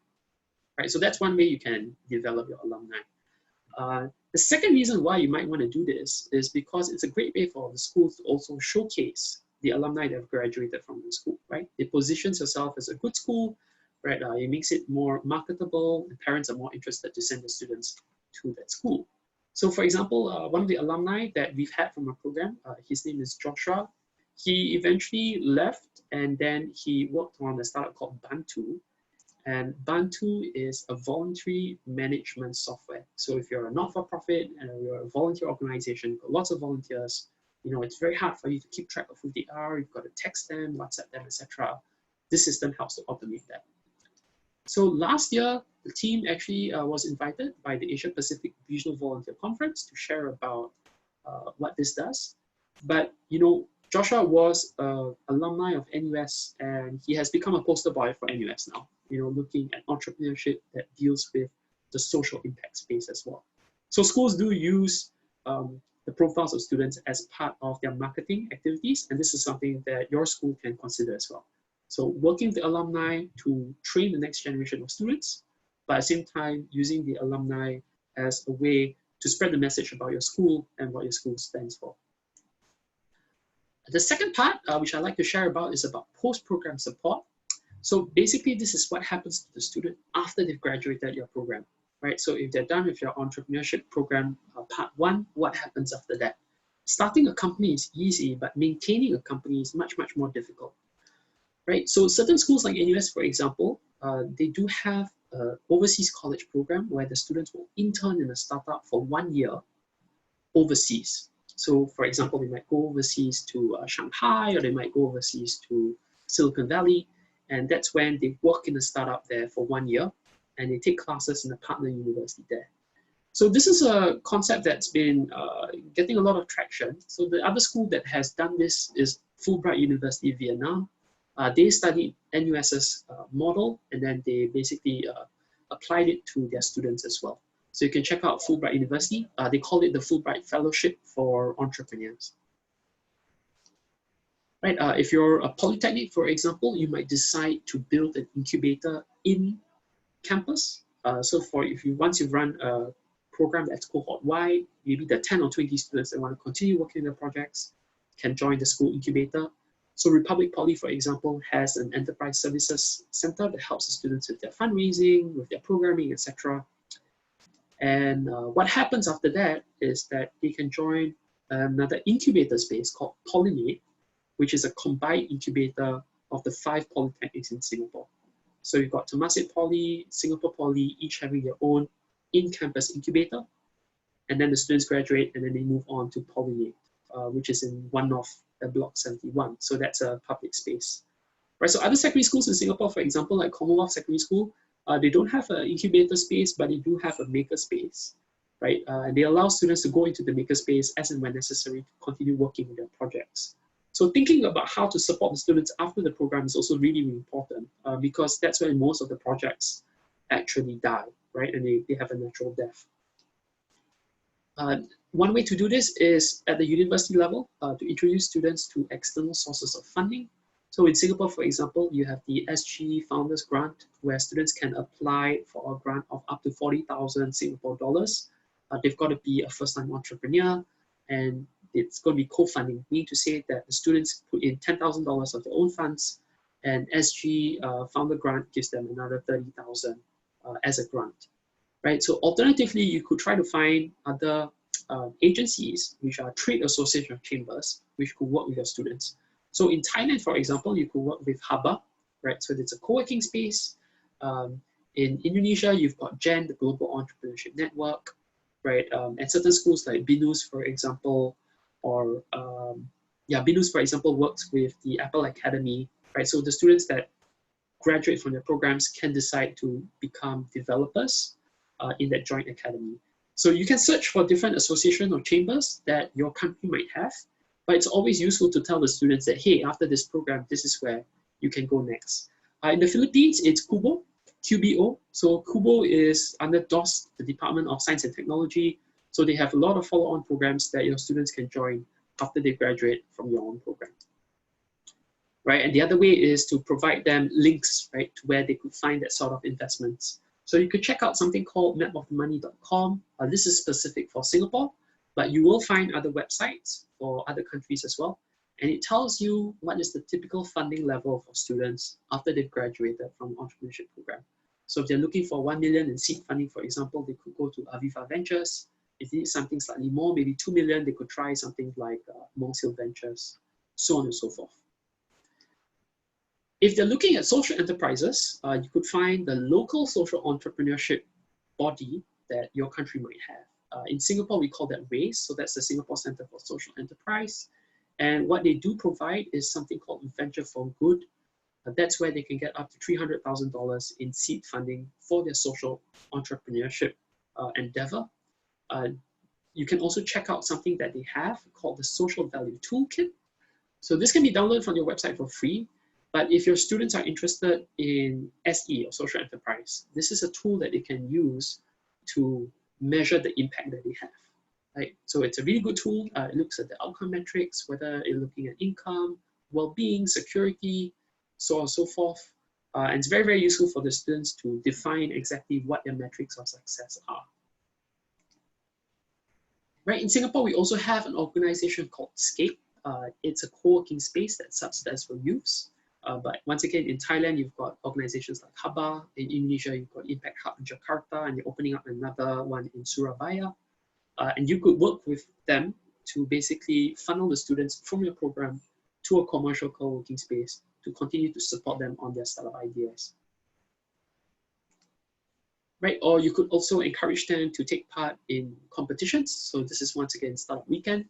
Right, so that's one way you can develop your alumni. The second reason why you might want to do this is because it's a great way for the schools to also showcase the alumni that have graduated from the school, right? It positions yourself as a good school, right? It makes it more marketable, and parents are more interested to send the students to that school. So for example, one of the alumni that we've had from our program, his name is Joshua. He eventually left and then he worked on a startup called Bantu. And Bantu is a voluntary management software. So if you're a not-for-profit and you're a volunteer organization, you've got lots of volunteers, you know, it's very hard for you to keep track of who they are. You've got to text them, WhatsApp them, etc. This system helps to automate that. So last year, the team actually was invited by the Asia Pacific Regional Volunteer Conference to share about what this does. But, you know, Joshua was an alumni of NUS and he has become a poster boy for NUS now, you know, looking at entrepreneurship that deals with the social impact space as well. So schools do use the profiles of students as part of their marketing activities, and this is something that your school can consider as well. So working with the alumni to train the next generation of students, but at the same time using the alumni as a way to spread the message about your school and what your school stands for. The second part, which I'd like to share about, is about post-program support. So basically, this is what happens to the student after they've graduated your program, right? So if they're done with your entrepreneurship program, part one, what happens after that? Starting a company is easy, but maintaining a company is much, much more difficult, right? So certain schools like NUS, for example, they do have an overseas college program where the students will intern in a startup for 1 year overseas. So for example, they might go overseas to Shanghai, or they might go overseas to Silicon Valley, and that's when they work in a startup there for 1 year, and they take classes in a partner university there. So this is a concept that's been getting a lot of traction. So the other school that has done this is Fulbright University Vietnam. They studied NUS's model, and then they basically applied it to their students as well. So you can check out Fulbright University. They call it the Fulbright Fellowship for Entrepreneurs. Right, if you're a polytechnic, for example, you might decide to build an incubator in campus. So once you've run a program that's cohort-wide, maybe the 10 or 20 students that want to continue working on their projects can join the school incubator. So Republic Poly, for example, has an enterprise services center that helps the students with their fundraising, with their programming, etc. And what happens after that is that they can join another incubator space called Pollinate, which is a combined incubator of the 5 polytechnics in Singapore. So you've got Temasek Poly, Singapore Poly, each having their own in-campus incubator. And then the students graduate and then they move on to Pollinate, which is in One North, Block 71. So that's a public space. Right, so other secondary schools in Singapore, for example, like Commonwealth Secondary School, they don't have an incubator space, but they do have a maker space, right? And they allow students to go into the maker space as and when necessary to continue working on their projects. So thinking about how to support the students after the program is also really, really important because that's when most of the projects actually die, right? And they have a natural death. One way to do this is at the university level to introduce students to external sources of funding. So in Singapore, for example, you have the SG Founders Grant, where students can apply for a grant of up to 40,000 Singapore dollars. They've got to be a first-time entrepreneur, and it's going to be co-funding, meaning to say that the students put in $10,000 of their own funds, and SG Founder Grant gives them another 30,000 as a grant, right? So alternatively, you could try to find other agencies, which are trade association chambers, which could work with your students. So in Thailand, for example, you could work with Haba, right? So it's a co-working space. In Indonesia, you've got GEN, the Global Entrepreneurship Network, right? And certain schools like BINUS, for example, or BINUS, for example, works with the Apple Academy, right? So the students that graduate from their programs can decide to become developers in that joint academy. So you can search for different associations or chambers that your country might have, but it's always useful to tell the students that, hey, after this program, this is where you can go next. In the Philippines, it's QUBO, QBO. So QUBO is under DOS, the Department of Science and Technology. So they have a lot of follow-on programs that your students can join after they graduate from your own program. Right, and the other way is to provide them links, right, to where they could find that sort of investments. So you could check out something called mapofmoney.com. This is specific for Singapore, but you will find other websites for other countries as well. And it tells you what is the typical funding level for students after they've graduated from entrepreneurship program. So if they're looking for 1 million in seed funding, for example, they could go to Aviva Ventures. If they need something slightly more, maybe 2 million, they could try something like Monks Hill Ventures, so on and so forth. If they're looking at social enterprises, you could find the local social entrepreneurship body that your country might have. In Singapore, we call that RAISE, so that's the Singapore Center for Social Enterprise. And what they do provide is something called Venture for Good. That's where they can get up to $300,000 in seed funding for their social entrepreneurship endeavor. You can also check out something that they have called the Social Value Toolkit. So this can be downloaded from your website for free. But if your students are interested in SE or social enterprise, this is a tool that they can use to measure the impact that they have. Right? So it's a really good tool. It looks at the outcome metrics, whether you're looking at income, well-being, security, so on and so forth. And it's very, very useful for the students to define exactly what their metrics of success are. Right, in Singapore, we also have an organization called Scape. It's a co-working space that's subsidized for youths. But once again, in Thailand, you've got organizations like Haba. In Indonesia, you've got Impact Hub in Jakarta, and they're opening up another one in Surabaya. And you could work with them to basically funnel the students from your program to a commercial co-working space to continue to support them on their startup ideas. Right, or you could also encourage them to take part in competitions. So this is once again Startup Weekend.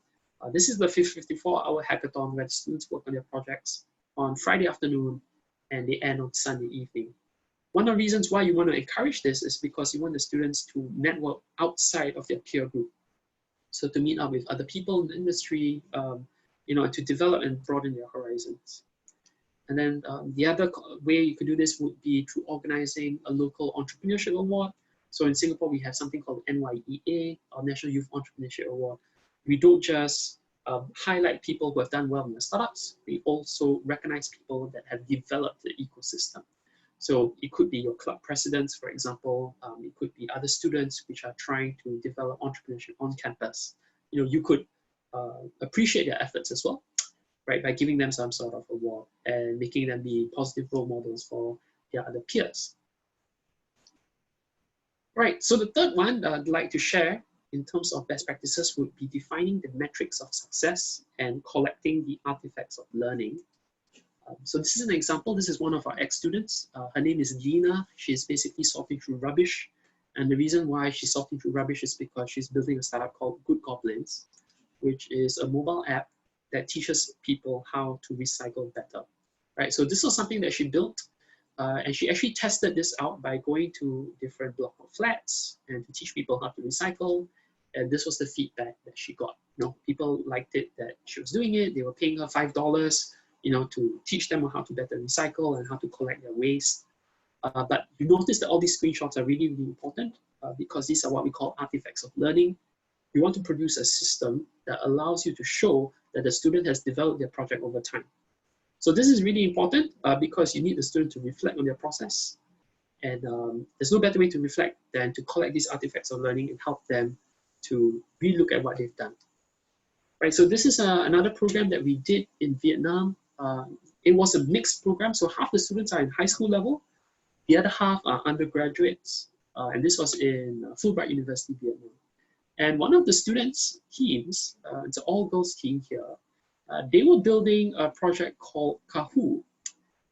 This is the 54-hour hackathon where the students work on their projects on Friday afternoon and they end on Sunday evening. One of the reasons why you want to encourage this is because you want the students to network outside of their peer group. So to meet up with other people in the industry, you know, to develop and broaden their horizons. And then the other way you could do this would be through organizing a local entrepreneurship award. So in Singapore, we have something called NYEA, or National Youth Entrepreneurship Award. We don't just highlight people who have done well in their startups, we also recognize people that have developed the ecosystem. So it could be your club presidents, for example. It could be other students which are trying to develop entrepreneurship on campus. You know, you could appreciate their efforts as well, right, by giving them some sort of award and making them be positive role models for their other peers. Right, so the third one that I'd like to share in terms of best practices would be defining the metrics of success and collecting the artifacts of learning. So this is an example. This is one of our ex-students. Her name is Lina. She's basically sorting through rubbish. And the reason why she's sorting through rubbish is because she's building a startup called Good Goblins, which is a mobile app that teaches people how to recycle better. Right, so this was something that she built. And she actually tested this out by going to different block of flats and to teach people how to recycle. And this was the feedback that she got. You know, people liked it that she was doing it. They were paying her $5, you know, to teach them how to better recycle and how to collect their waste. But you notice that all these screenshots are really, really important because these are what we call artifacts of learning. You want to produce a system that allows you to show that the student has developed their project over time. So this is really important because you need the student to reflect on their process. And there's no better way to reflect than to collect these artifacts of learning and help them to relook at what they've done. Right, so this is another program that we did in Vietnam. It was a mixed program, so half the students are in high school level, the other half are undergraduates, and this was in Fulbright University, Vietnam. And one of the students' teams, it's an all-girls team here, they were building a project called Kahoo,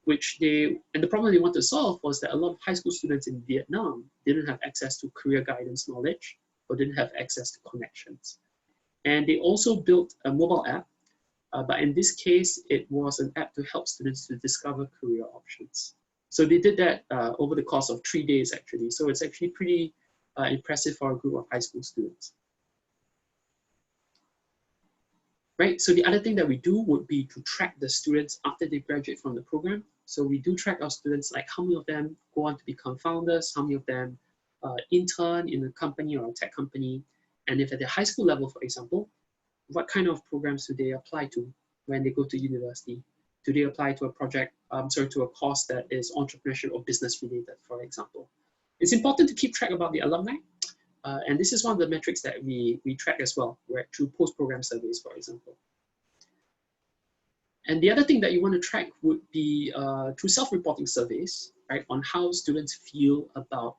and the problem they wanted to solve was that a lot of high school students in Vietnam didn't have access to career guidance knowledge or didn't have access to connections. And they also built a mobile app, but in this case, it was an app to help students to discover career options. So they did that over the course of 3 days, actually. So it's actually pretty impressive for a group of high school students. Right, so the other thing that we do would be to track the students after they graduate from the program. So we do track our students, like how many of them go on to become founders, how many of them intern in a company or a tech company, and if at the high school level, for example, what kind of programs do they apply to when they go to university? Do they apply to a project, to a course that is entrepreneurship or business related, for example? It's important to keep track about the alumni. And this is one of the metrics that we track as well, right, through post-program surveys, for example. And the other thing that you want to track would be through self-reporting surveys, right, on how students feel about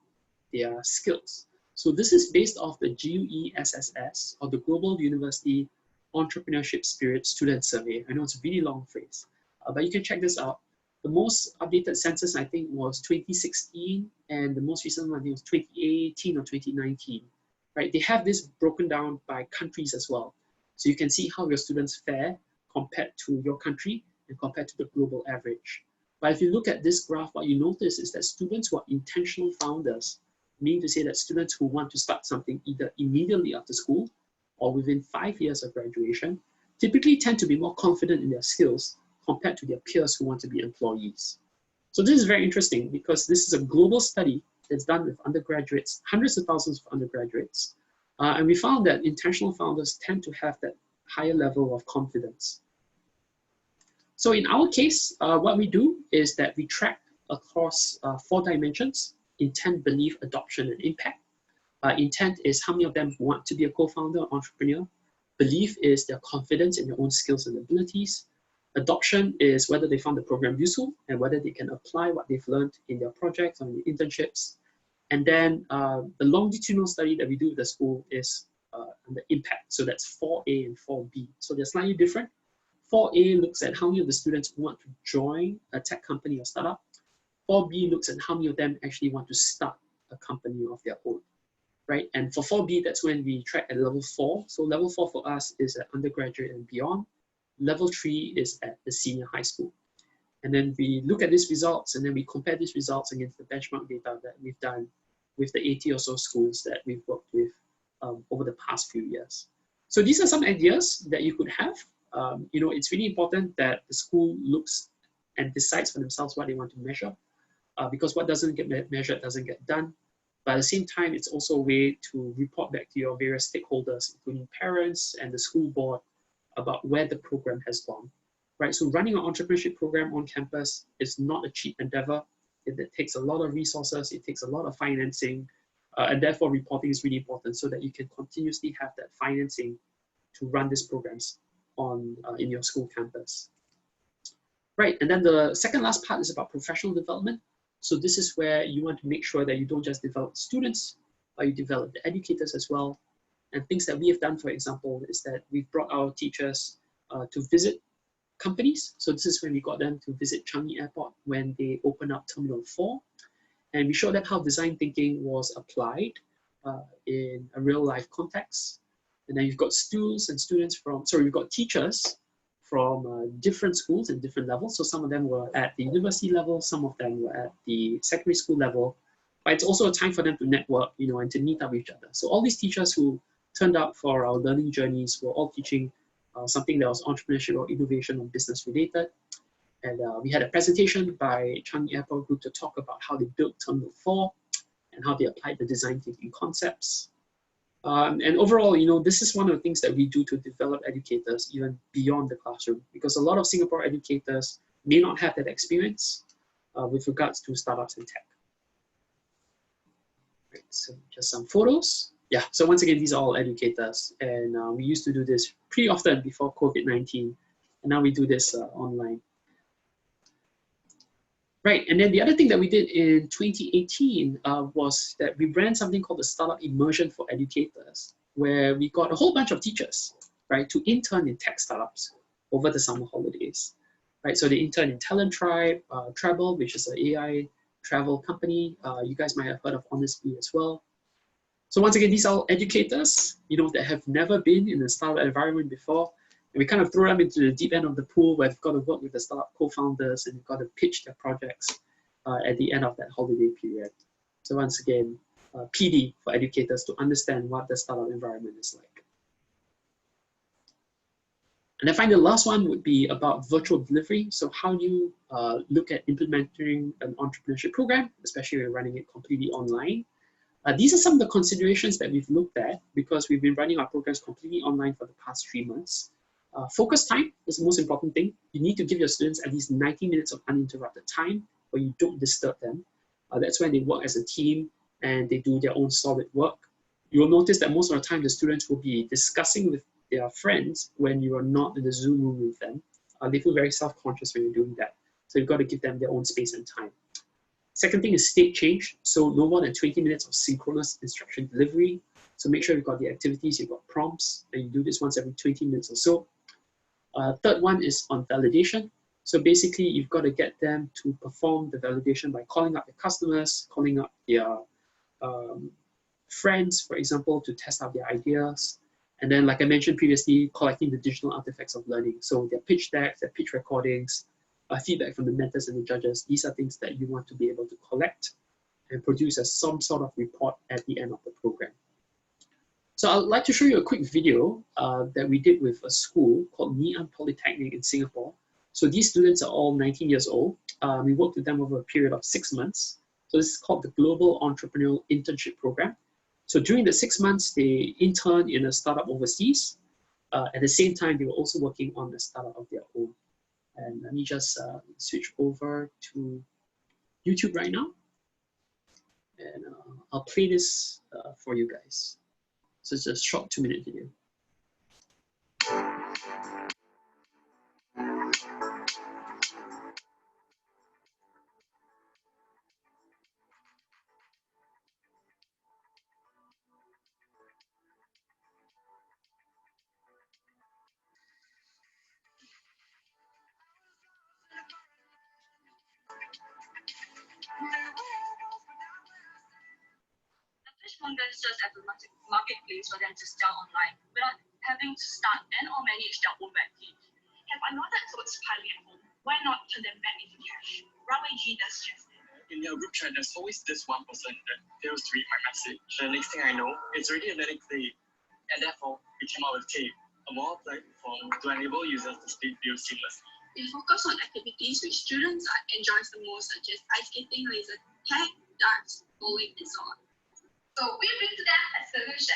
their skills. So this is based off the GUE-SSS, or the Global University Entrepreneurship Spirit Student Survey. I know it's a really long phrase, but you can check this out. The most updated census, I think, was 2016, and the most recent one, I think, was 2018 or 2019. Right? They have this broken down by countries as well. So you can see how your students fare compared to your country and compared to the global average. But if you look at this graph, what you notice is that students who are intentional founders, meaning to say that students who want to start something either immediately after school or within 5 years of graduation, typically tend to be more confident in their skills compared to their peers who want to be employees. So this is very interesting because this is a global study that's done with undergraduates, hundreds of thousands of undergraduates. And we found that intentional founders tend to have that higher level of confidence. So in our case, what we do is that we track across 4 dimensions: intent, belief, adoption, and impact. Intent is how many of them want to be a co-founder or entrepreneur. Belief is their confidence in their own skills and abilities. Adoption is whether they found the program useful and whether they can apply what they've learned in their projects or in their internships. And then the longitudinal study that we do with the school is on the impact. So that's 4A and 4B. So they're slightly different. 4A looks at how many of the students want to join a tech company or startup. 4B looks at how many of them actually want to start a company of their own, right? And for 4B, that's when we track at level 4. So level 4 for us is at undergraduate and beyond. Level 3 is at the senior high school. And then we look at these results and then we compare these results against the benchmark data that we've done with the 80 or so schools that we've worked with over the past few years. So these are some ideas that you could have. You know, it's really important that the school looks and decides for themselves what they want to measure, because what doesn't get measured doesn't get done. But at the same time, it's also a way to report back to your various stakeholders, including parents and the school board, about where the program has gone. Right, so running an entrepreneurship program on campus is not a cheap endeavor. It takes a lot of resources, it takes a lot of financing, and therefore reporting is really important so that you can continuously have that financing to run these programs on in your school campus. Right, and then the second last part is about professional development. So this is where you want to make sure that you don't just develop students, but you develop the educators as well. And things that we have done, for example, is that we've brought our teachers to visit companies. So this is when we got them to visit Changi Airport when they opened up Terminal 4. And we showed them how design thinking was applied in a real life context. And then you've got we've got teachers from different schools and different levels. So some of them were at the university level, some of them were at the secondary school level. But it's also a time for them to network, you know, and to meet up with each other. So all these teachers who turned up for our learning journeys were all teaching something that was entrepreneurship or innovation or business related. And we had a presentation by Changi Airport Group to talk about how they built Terminal 4 and how they applied the design thinking concepts. And overall, you know, this is one of the things that we do to develop educators even beyond the classroom, because a lot of Singapore educators may not have that experience with regards to startups and tech. Right, so just some photos. Yeah, so once again, these are all educators, and we used to do this pretty often before COVID-19, and now we do this online. Right, and then the other thing that we did in 2018 was that we ran something called the Startup Immersion for Educators, where we got a whole bunch of teachers, right, to intern in tech startups over the summer holidays. Right, so they interned in Talent Tribe, Travel, which is an AI travel company. You guys might have heard of Honestbee as well. So once again, these are all educators, you know, that have never been in a startup environment before. And we kind of throw them into the deep end of the pool where they've got to work with the startup co-founders and they've got to pitch their projects at the end of that holiday period. So once again, PD for educators to understand what the startup environment is like. And I find the last one would be about virtual delivery. So how do you look at implementing an entrepreneurship program, especially when you're running it completely online? These are some of the considerations that we've looked at because we've been running our programs completely online for the past 3 months. Focus time is the most important thing. You need to give your students at least 90 minutes of uninterrupted time where you don't disturb them. That's when they work as a team and they do their own solid work. You will notice that most of the time the students will be discussing with their friends when you are not in the Zoom room with them. They feel very self-conscious when you're doing that. So you've got to give them their own space and time. Second thing is state change. So no more than 20 minutes of synchronous instruction delivery. So make sure you've got the activities, you've got prompts, and you do this once every 20 minutes or so. Third one is on validation. So basically, you've got to get them to perform the validation by calling up their customers, calling up their friends, for example, to test out their ideas. And then, like I mentioned previously, collecting the digital artifacts of learning. So their pitch decks, their pitch recordings, feedback from the mentors and the judges. These are things that you want to be able to collect and produce as some sort of report at the end of the program. So I'd like to show you a quick video that we did with a school called Ngee Polytechnic in Singapore. So these students are all 19 years old. We worked with them over a period of 6 months. So this is called the Global Entrepreneurial Internship Program. So during the 6 months, they interned in a startup overseas. At the same time, they were also working on a startup of their own. And let me just switch over to YouTube right now. And I'll play this for you guys. So it's a short 2-minute video. Serves as a marketplace for them to sell online without having to start and or manage their own web page. Have I not that towards piling at home? Why not turn them back into cash? Runway G does just that. In your group chat, there's always this one person that fails to read my message. The next thing I know, it's already a manic day. And therefore, we came out with Tape, a mobile platform to enable users to split bills seamlessly. We focus on activities which students enjoy the most, such as ice skating, laser tag, darts, bowling, and so on. So we bring to them a solution.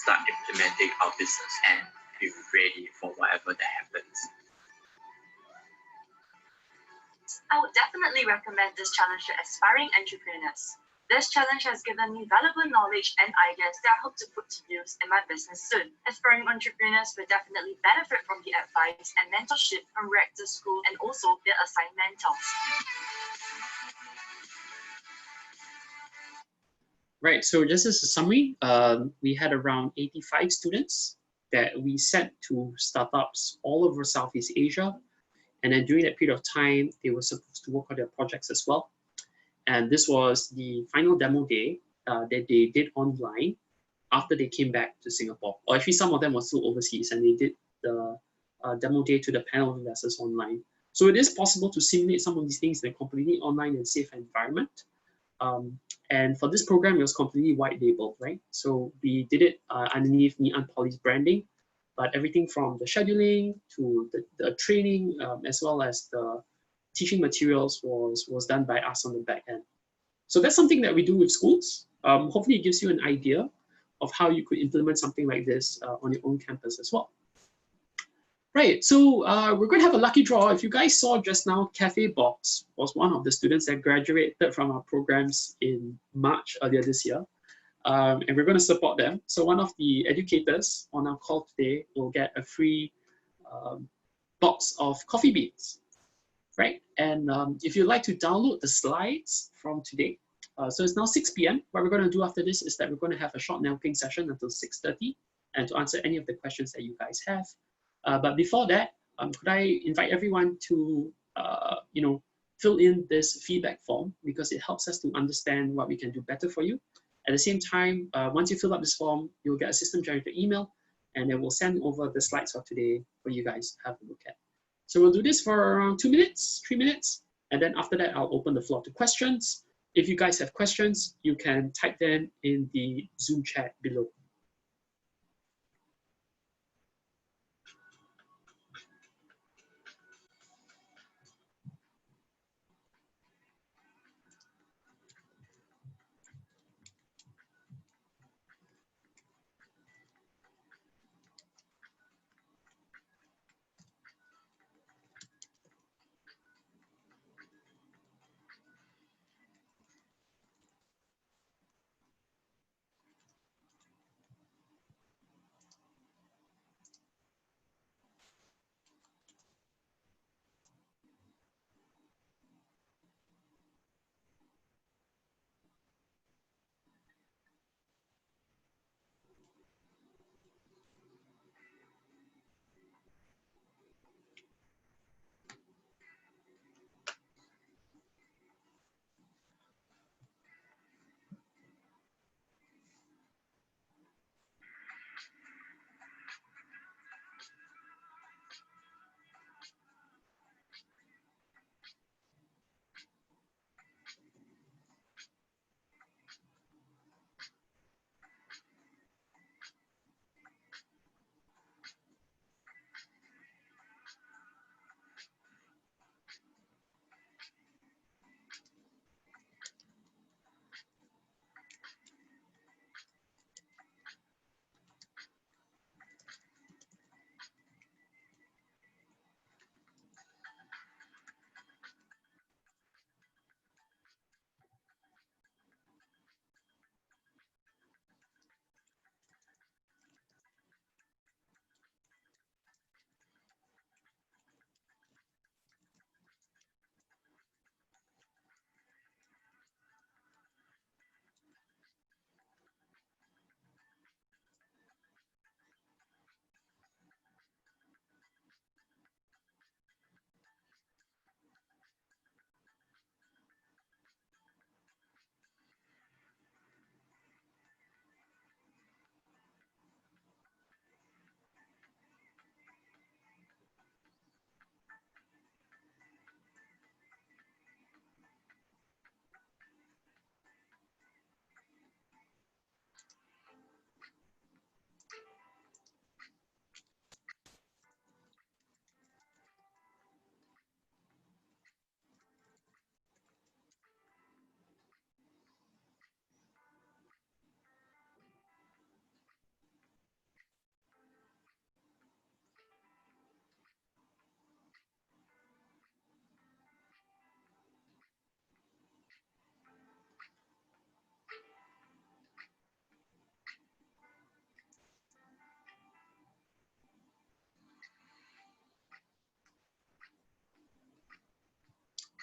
Start implementing our business and be ready for whatever that happens. I would definitely recommend this challenge to aspiring entrepreneurs. This challenge has given me valuable knowledge and ideas that I hope to put to use in my business soon. Aspiring entrepreneurs will definitely benefit from the advice and mentorship from Reactor School and also their assigned mentors. Right, so just as a summary, we had around 85 students that we sent to startups all over Southeast Asia. And then during that period of time, they were supposed to work on their projects as well. And this was the final demo day that they did online after they came back to Singapore. Or actually, some of them were still overseas and they did the demo day to the panel of investors online. So it is possible to simulate some of these things in a completely online and safe environment. And for this program, it was completely white labeled, right? So we did it underneath Ngee Poly's branding, but everything from the scheduling to the training, as well as the teaching materials was done by us on the back end. So that's something that we do with schools. Hopefully it gives you an idea of how you could implement something like this on your own campus as well. Right, so we're going to have a lucky draw. If you guys saw just now, Cafe Box was one of the students that graduated from our programs in March earlier this year. And we're going to support them. So one of the educators on our call today will get a free box of coffee beans, right? And if you'd like to download the slides from today, so it's now 6 p.m. What we're going to do after this is that we're going to have a short networking session until 6:30 and to answer any of the questions that you guys have. But before that, could I invite everyone to, fill in this feedback form because it helps us to understand what we can do better for you. At the same time, once you fill up this form, you'll get a system-generated email, and it will send over the slides of today for you guys to have a look at. So we'll do this for around 2 minutes, 3 minutes, and then after that, I'll open the floor to questions. If you guys have questions, you can type them in the Zoom chat below.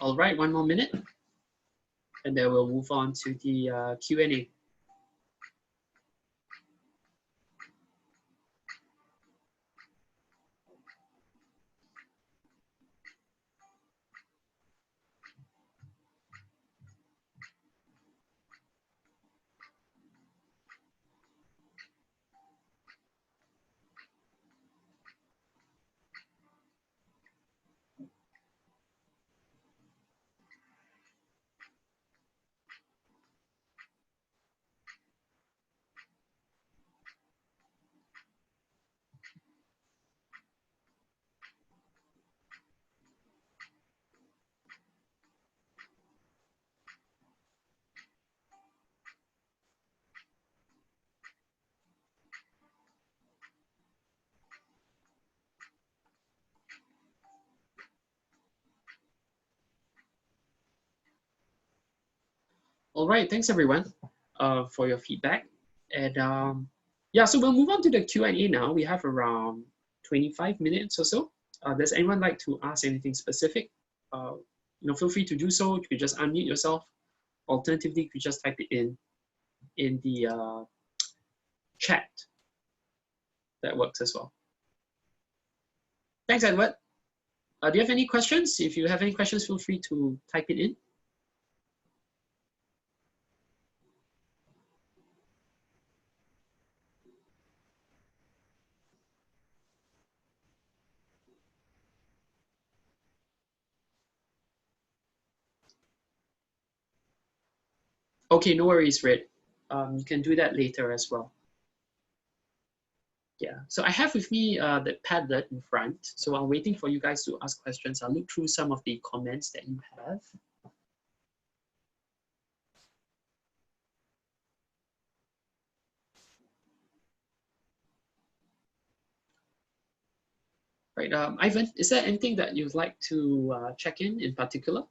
All right, 1 more minute, and then we'll move on to the Q&A. All right, thanks everyone for your feedback. And yeah, so we'll move on to the Q&A now. We have around 25 minutes or so. Does anyone like to ask anything specific? Feel free to do so. You could just unmute yourself. Alternatively, you could just type it in the chat. That works as well. Thanks, Edward. Do you have any questions? If you have any questions, feel free to type it in. Okay, no worries, Red. You can do that later as well. Yeah, so I have with me the Padlet in front. So I'm waiting for you guys to ask questions. I'll look through some of the comments that you have. Right, Ivan, is there anything that you'd like to check in particular?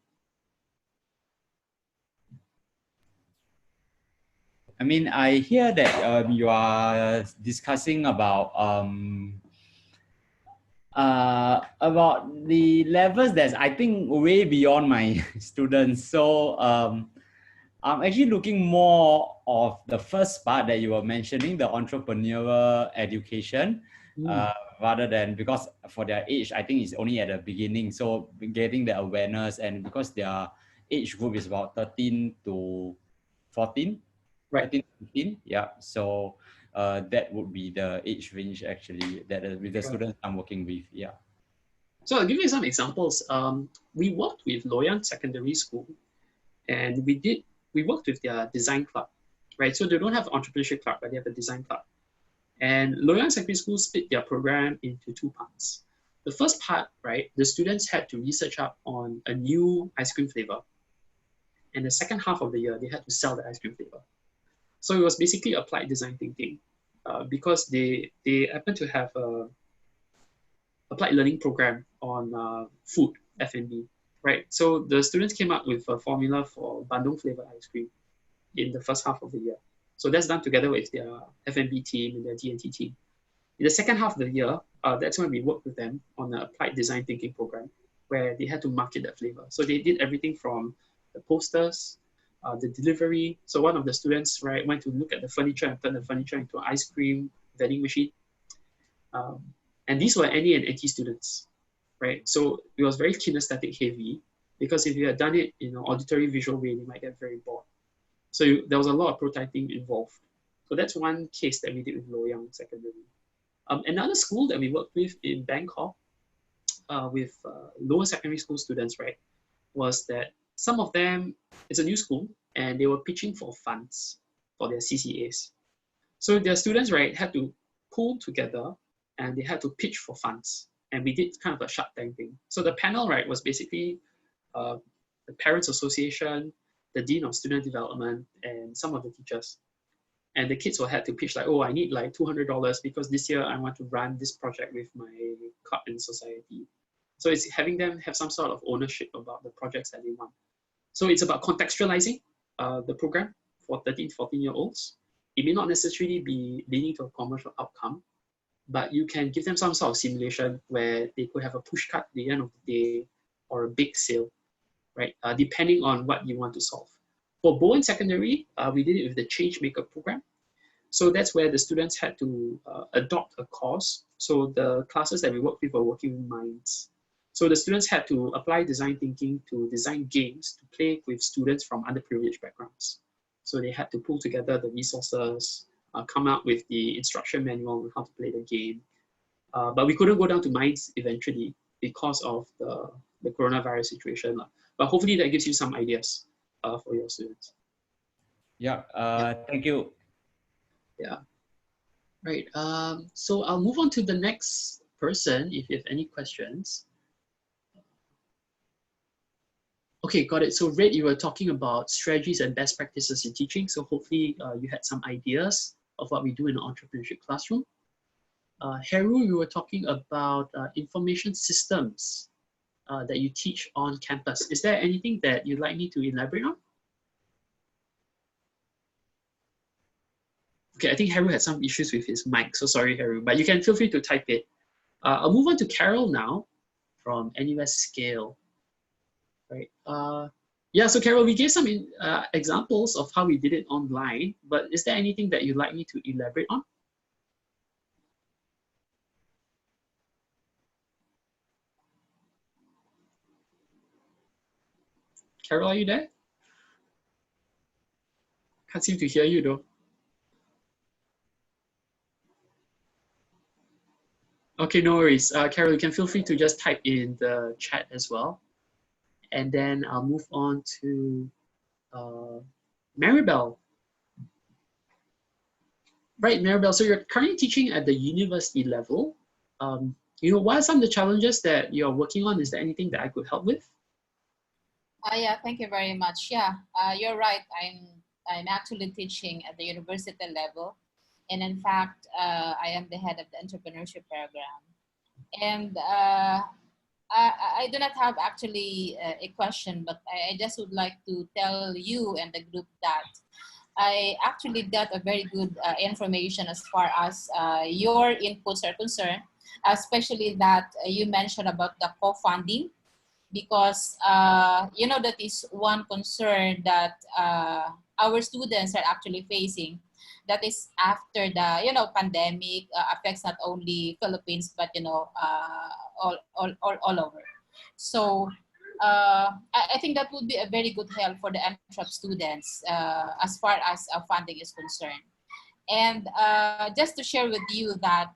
I mean, I hear that you are discussing about the levels that's I think way beyond my students. So I'm actually looking more of the first part that you were mentioning, the entrepreneurial education, rather than, because for their age, I think it's only at the beginning. So getting the awareness, and because their age group is about 13 to 14, Right. 13 to 15, yeah. So that would be the age range actually that with the students I'm working with, yeah. So I'll give you some examples. We worked with Loyang Secondary School, and we worked with their design club, right? So they don't have an entrepreneurship club, but they have a design club. And Loyang Secondary School split their program into two parts. The first part, right, the students had to research up on a new ice cream flavor. And the second half of the year, they had to sell the ice cream flavor. So it was basically applied design thinking, because they happen to have a applied learning program on food, F&B, right? So the students came up with a formula for bandung flavor ice cream in the first half of the year. So that's done together with their F&B team and their D&T team. In the second half of the year, that's when we worked with them on an applied design thinking program where they had to market that flavor. So they did everything from the posters, the delivery. So one of the students, right, went to look at the furniture and turn the furniture into an ice cream vending machine. And these were NE and NT students, right? So it was very kinesthetic heavy, because if you had done it in an auditory visual way, you might get very bored. So there was a lot of prototyping involved. So that's one case that we did with Loyang Secondary. Another school that we worked with in Bangkok, with lower secondary school students, right, was that some of them, it's a new school, and they were pitching for funds for their CCAs. So their students, right, had to pull together and they had to pitch for funds. And we did kind of a Shark Tank thing. So the panel, right, was basically the Parents Association, the Dean of Student Development, and some of the teachers. And the kids will had to pitch like, oh, I need like $200 because this year I want to run this project with my club and society. So it's having them have some sort of ownership about the projects that they want. So it's about contextualizing the program for 13, 14-year-olds. It may not necessarily be leading to a commercial outcome, but you can give them some sort of simulation where they could have a push cut at the end of the day or a big sale, right? Depending on what you want to solve. For Bowen Secondary, we did it with the Change Maker program. So that's where the students had to adopt a course. So the classes that we worked with were working with minds. So the students had to apply design thinking to design games to play with students from underprivileged backgrounds. So they had to pull together the resources, come out with the instruction manual on how to play the game. But we couldn't go down to minds eventually because of the coronavirus situation. But hopefully that gives you some ideas for your students. Yeah, thank you. Yeah, right. So I'll move on to the next person if you have any questions. Okay, got it. So Red, you were talking about strategies and best practices in teaching. So hopefully you had some ideas of what we do in the entrepreneurship classroom. Heru, you were talking about information systems that you teach on campus. Is there anything that you'd like me to elaborate on? Okay, I think Heru had some issues with his mic. So sorry, Heru, but you can feel free to type it. I'll move on to Carol now from NUS Scale. Right. Yeah, so Carol, we gave some examples of how we did it online, but is there anything that you'd like me to elaborate on? Carol, are you there? Can't seem to hear you though. Okay, no worries. Carol, you can feel free to just type in the chat as well. And then I'll move on to Maribel. Right, Maribel, so you're currently teaching at the university level. What are some of the challenges that you're working on? Is there anything that I could help with? Yeah, thank you very much. Yeah, you're right. I'm actually teaching at the university level, and in fact, I am the head of the entrepreneurship program. And I do not have actually a question, but I just would like to tell you and the group that I actually got a very good information as far as your inputs are concerned, especially that you mentioned about the co-funding, because that is one concern that our students are actually facing. That is after the pandemic affects not only Philippines but all over. So I think that would be a very good help for the Entrep students as far as funding is concerned. And just to share with you that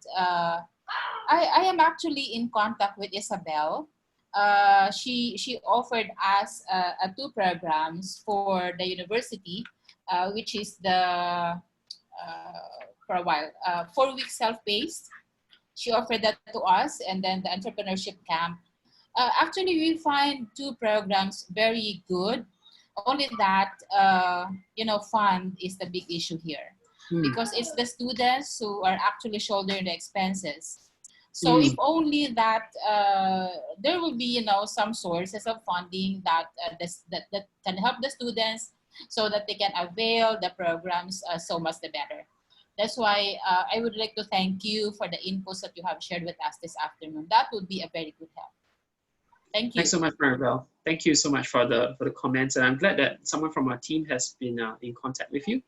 I am actually in contact with Isabel. She offered us two programs for the university, which is the for a while 4-week self-paced. She offered that to us, and then the entrepreneurship camp. Actually, we find two programs very good. Only that fund is the big issue here, because it's the students who are actually shouldering the expenses. So if only that there will be some sources of funding that that can help the students so that they can avail the programs, so much the better. That's why I would like to thank you for the inputs that you have shared with us this afternoon. That would be a very good help. Thank you. Thanks so much, Maribel. Thank you so much for the comments, and I'm glad that someone from our team has been in contact with you.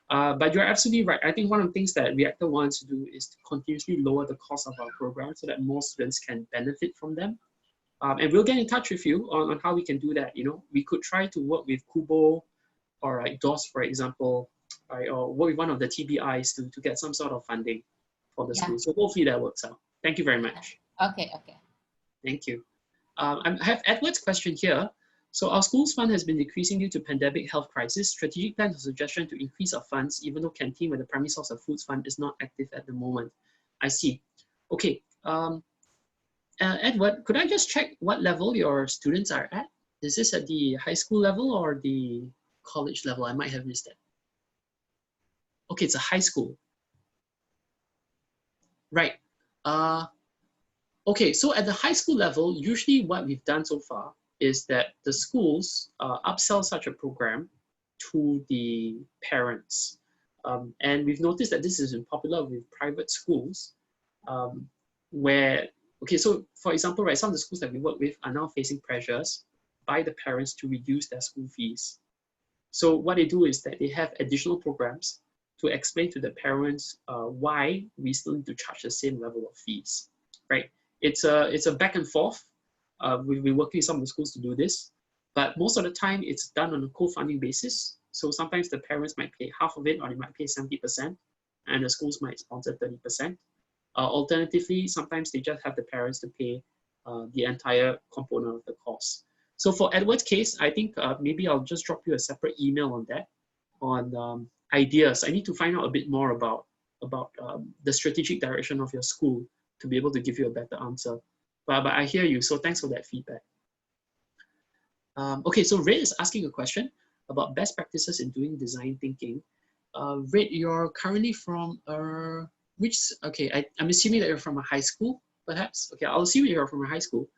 But you're absolutely right. I think one of the things that Reactor wants to do is to continuously lower the cost of our program so that more students can benefit from them. And we'll get in touch with you on how we can do that. We could try to work with Kubo or like DOS, for example, right, or work with one of the TBIs to get some sort of funding for the school. So hopefully that works out. Thank you very much. Okay. Thank you. I have Edward's question here. So our school's fund has been decreasing due to pandemic health crisis. Strategic plans or suggestion to increase our funds, even though canteen, where the primary source of foods fund, is not active at the moment. I see. Okay. Edward, could I just check what level your students are at? Is this at the high school level or the college level? I might have missed it. Okay, it's a high school. Right. Okay, so at the high school level, usually what we've done so far is that the schools upsell such a program to the parents. And we've noticed that this is popular with private schools where, okay, so for example, right, some of the schools that we work with are now facing pressures by the parents to reduce their school fees. So what they do is that they have additional programs to explain to the parents why we still need to charge the same level of fees, right? It's a back and forth. We've been working with some of the schools to do this, but most of the time it's done on a co-funding basis. So sometimes the parents might pay half of it, or they might pay 70%, and the schools might sponsor 30%. Alternatively, sometimes they just have the parents to pay the entire component of the cost. So for Edward's case, I think maybe I'll just drop you a separate email on that, on ideas. I need to find out a bit more about the strategic direction of your school to be able to give you a better answer. But I hear you, so thanks for that feedback. Okay, so Red is asking a question about best practices in doing design thinking. Red, you're currently from which, okay, I'm assuming that you're from a high school, perhaps? Okay, I'll assume you're from a high school.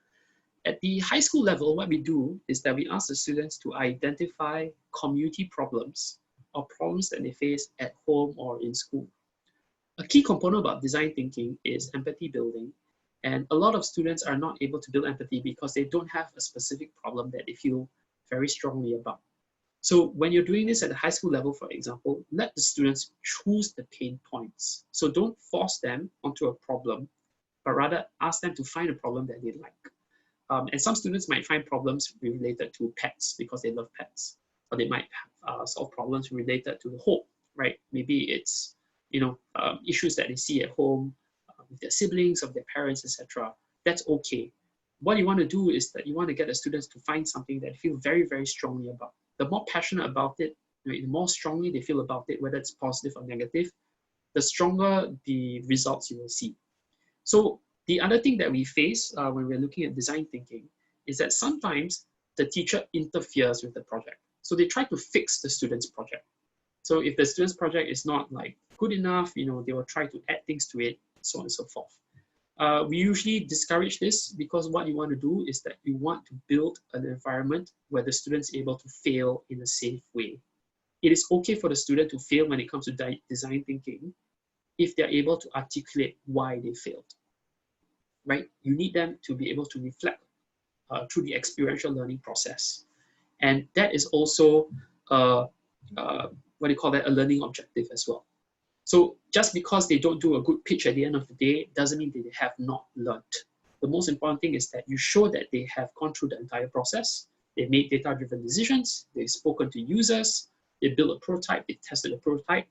At the high school level, what we do is that we ask the students to identify community problems or problems that they face at home or in school. A key component about design thinking is empathy building. And a lot of students are not able to build empathy because they don't have a specific problem that they feel very strongly about. So when you're doing this at the high school level, for example, let the students choose the pain points. So don't force them onto a problem, but rather ask them to find a problem that they like. And some students might find problems related to pets because they love pets, or they might solve problems related to the home, right? Maybe it's issues that they see at home with their siblings, of their parents, etc. That's okay. What you want to do is that you want to get the students to find something that they feel very, very strongly about. The more passionate about it, right? The more strongly they feel about it, whether it's positive or negative, the stronger the results you will see. So the other thing that we face when we're looking at design thinking is that sometimes the teacher interferes with the project. So they try to fix the student's project. So if the student's project is not like good enough, they will try to add things to it, so on and so forth. We usually discourage this because what you want to do is that you want to build an environment where the student is able to fail in a safe way. It is okay for the student to fail when it comes to design thinking if they're able to articulate why they failed, right? You need them to be able to reflect through the experiential learning process. And that is also, what do you call that, a learning objective as well. So just because they don't do a good pitch at the end of the day doesn't mean that they have not learned. The most important thing is that you show that they have gone through the entire process. They made data-driven decisions. They've spoken to users. They built a prototype. They tested the prototype.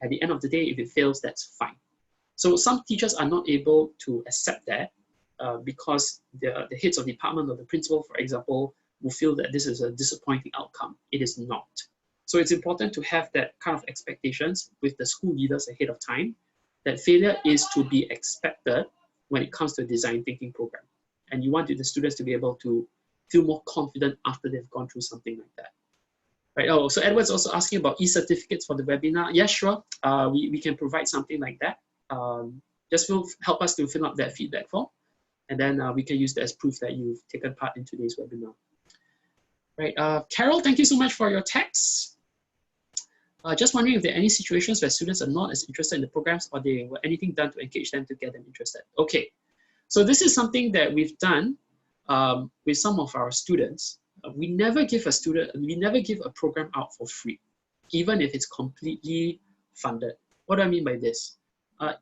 At the end of the day, if it fails, that's fine. So some teachers are not able to accept that because the heads of department or the principal, for example, will feel that this is a disappointing outcome. It is not. So it's important to have that kind of expectations with the school leaders ahead of time, that failure is to be expected when it comes to a design thinking program. And you want the students to be able to feel more confident after they've gone through something like that. Right. Oh, so Edward's also asking about e-certificates for the webinar. Yeah, sure. We can provide something like that. Just help us to fill up that feedback form. And then we can use that as proof that you've taken part in today's webinar. Right. Carol, thank you so much for your text. Just wondering if there are any situations where students are not as interested in the programs or they were anything done to engage them to get them interested. Okay, so this is something that we've done with some of our students. We never give a program out for free, even if it's completely funded. What do I mean by this?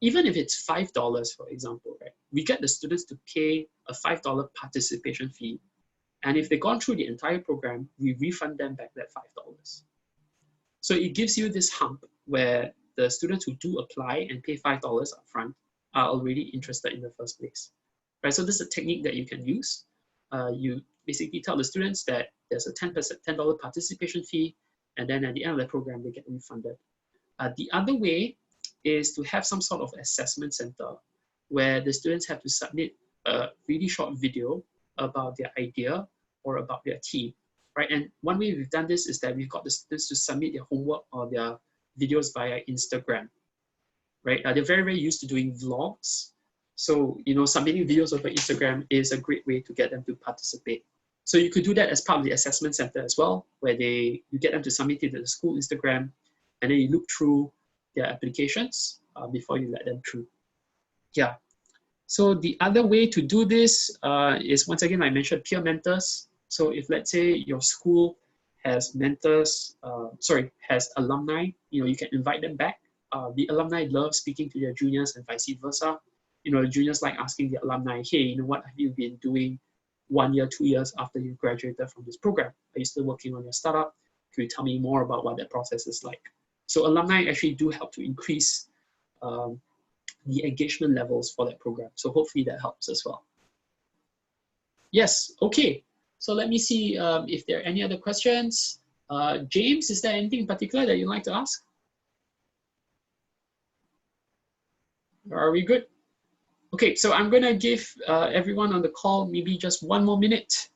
Even if it's $5, for example, right? We get the students to pay a $5 participation fee. And if they've gone through the entire program, we refund them back that $5. So it gives you this hump where the students who do apply and pay $5 upfront are already interested in the first place, right? So this is a technique that you can use. You basically tell the students that there's a $10 participation fee, and then at the end of the program, they get refunded. The other way is to have some sort of assessment center where the students have to submit a really short video about their idea or about their team. Right, and one way we've done this is that we've got the students to submit their homework or their videos via Instagram. Right, they're very, very used to doing vlogs. So, submitting videos over Instagram is a great way to get them to participate. So you could do that as part of the assessment center as well, where you get them to submit it to the school Instagram, and then you look through their applications before you let them through. Yeah. So the other way to do this is, once again, I mentioned peer mentors. So if, let's say, your school has mentors, has alumni, you can invite them back. The alumni love speaking to their juniors and vice versa. The juniors like asking the alumni, hey, what have you been doing 1 year, 2 years after you graduated from this program? Are you still working on your startup? Can you tell me more about what that process is like? So alumni actually do help to increase the engagement levels for that program. So hopefully that helps as well. Yes, okay. So let me see if there are any other questions. James, is there anything in particular that you'd like to ask? Are we good? Okay, so I'm gonna give everyone on the call maybe just 1 more minute.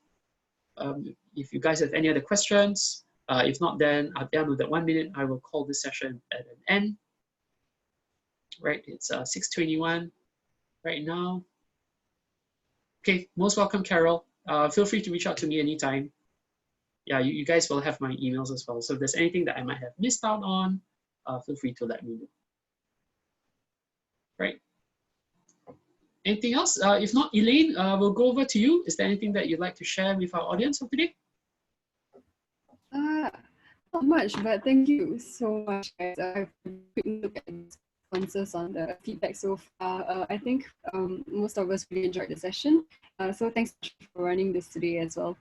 If you guys have any other questions, if not, then at the end of that 1 minute, I will call this session at an end. Right, it's 6:21 right now. Okay, most welcome, Carol. Feel free to reach out to me anytime. Yeah, you guys will have my emails as well. So if there's anything that I might have missed out on, feel free to let me know. Right. Anything else? If not, Elaine, we'll go over to you. Is there anything that you'd like to share with our audience for today? Not much, but thank you so much, guys. I've a quick look at responses on the feedback so far. I think most of us really enjoyed the session. So thanks for running this today as well.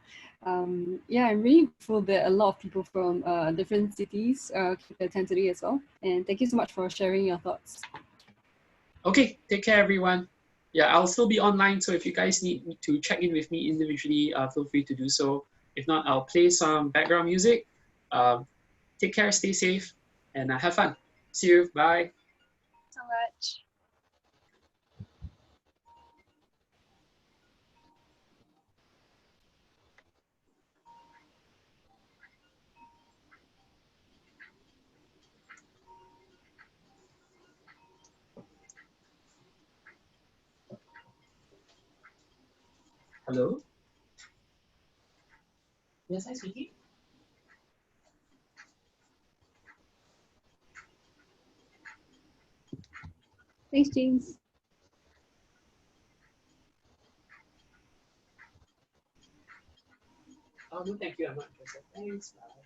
Yeah, I'm really grateful that a lot of people from different cities came to attend today as well. And thank you so much for sharing your thoughts. Okay, take care, everyone. Yeah, I'll still be online, so if you guys need to check in with me individually, feel free to do so. If not, I'll play some background music. Take care, stay safe, and have fun. See you. Bye. So much. Hello? Yes, hi, sweetie. Thanks, James. Oh, no, thank you. I'm not interested. Thanks. Bye.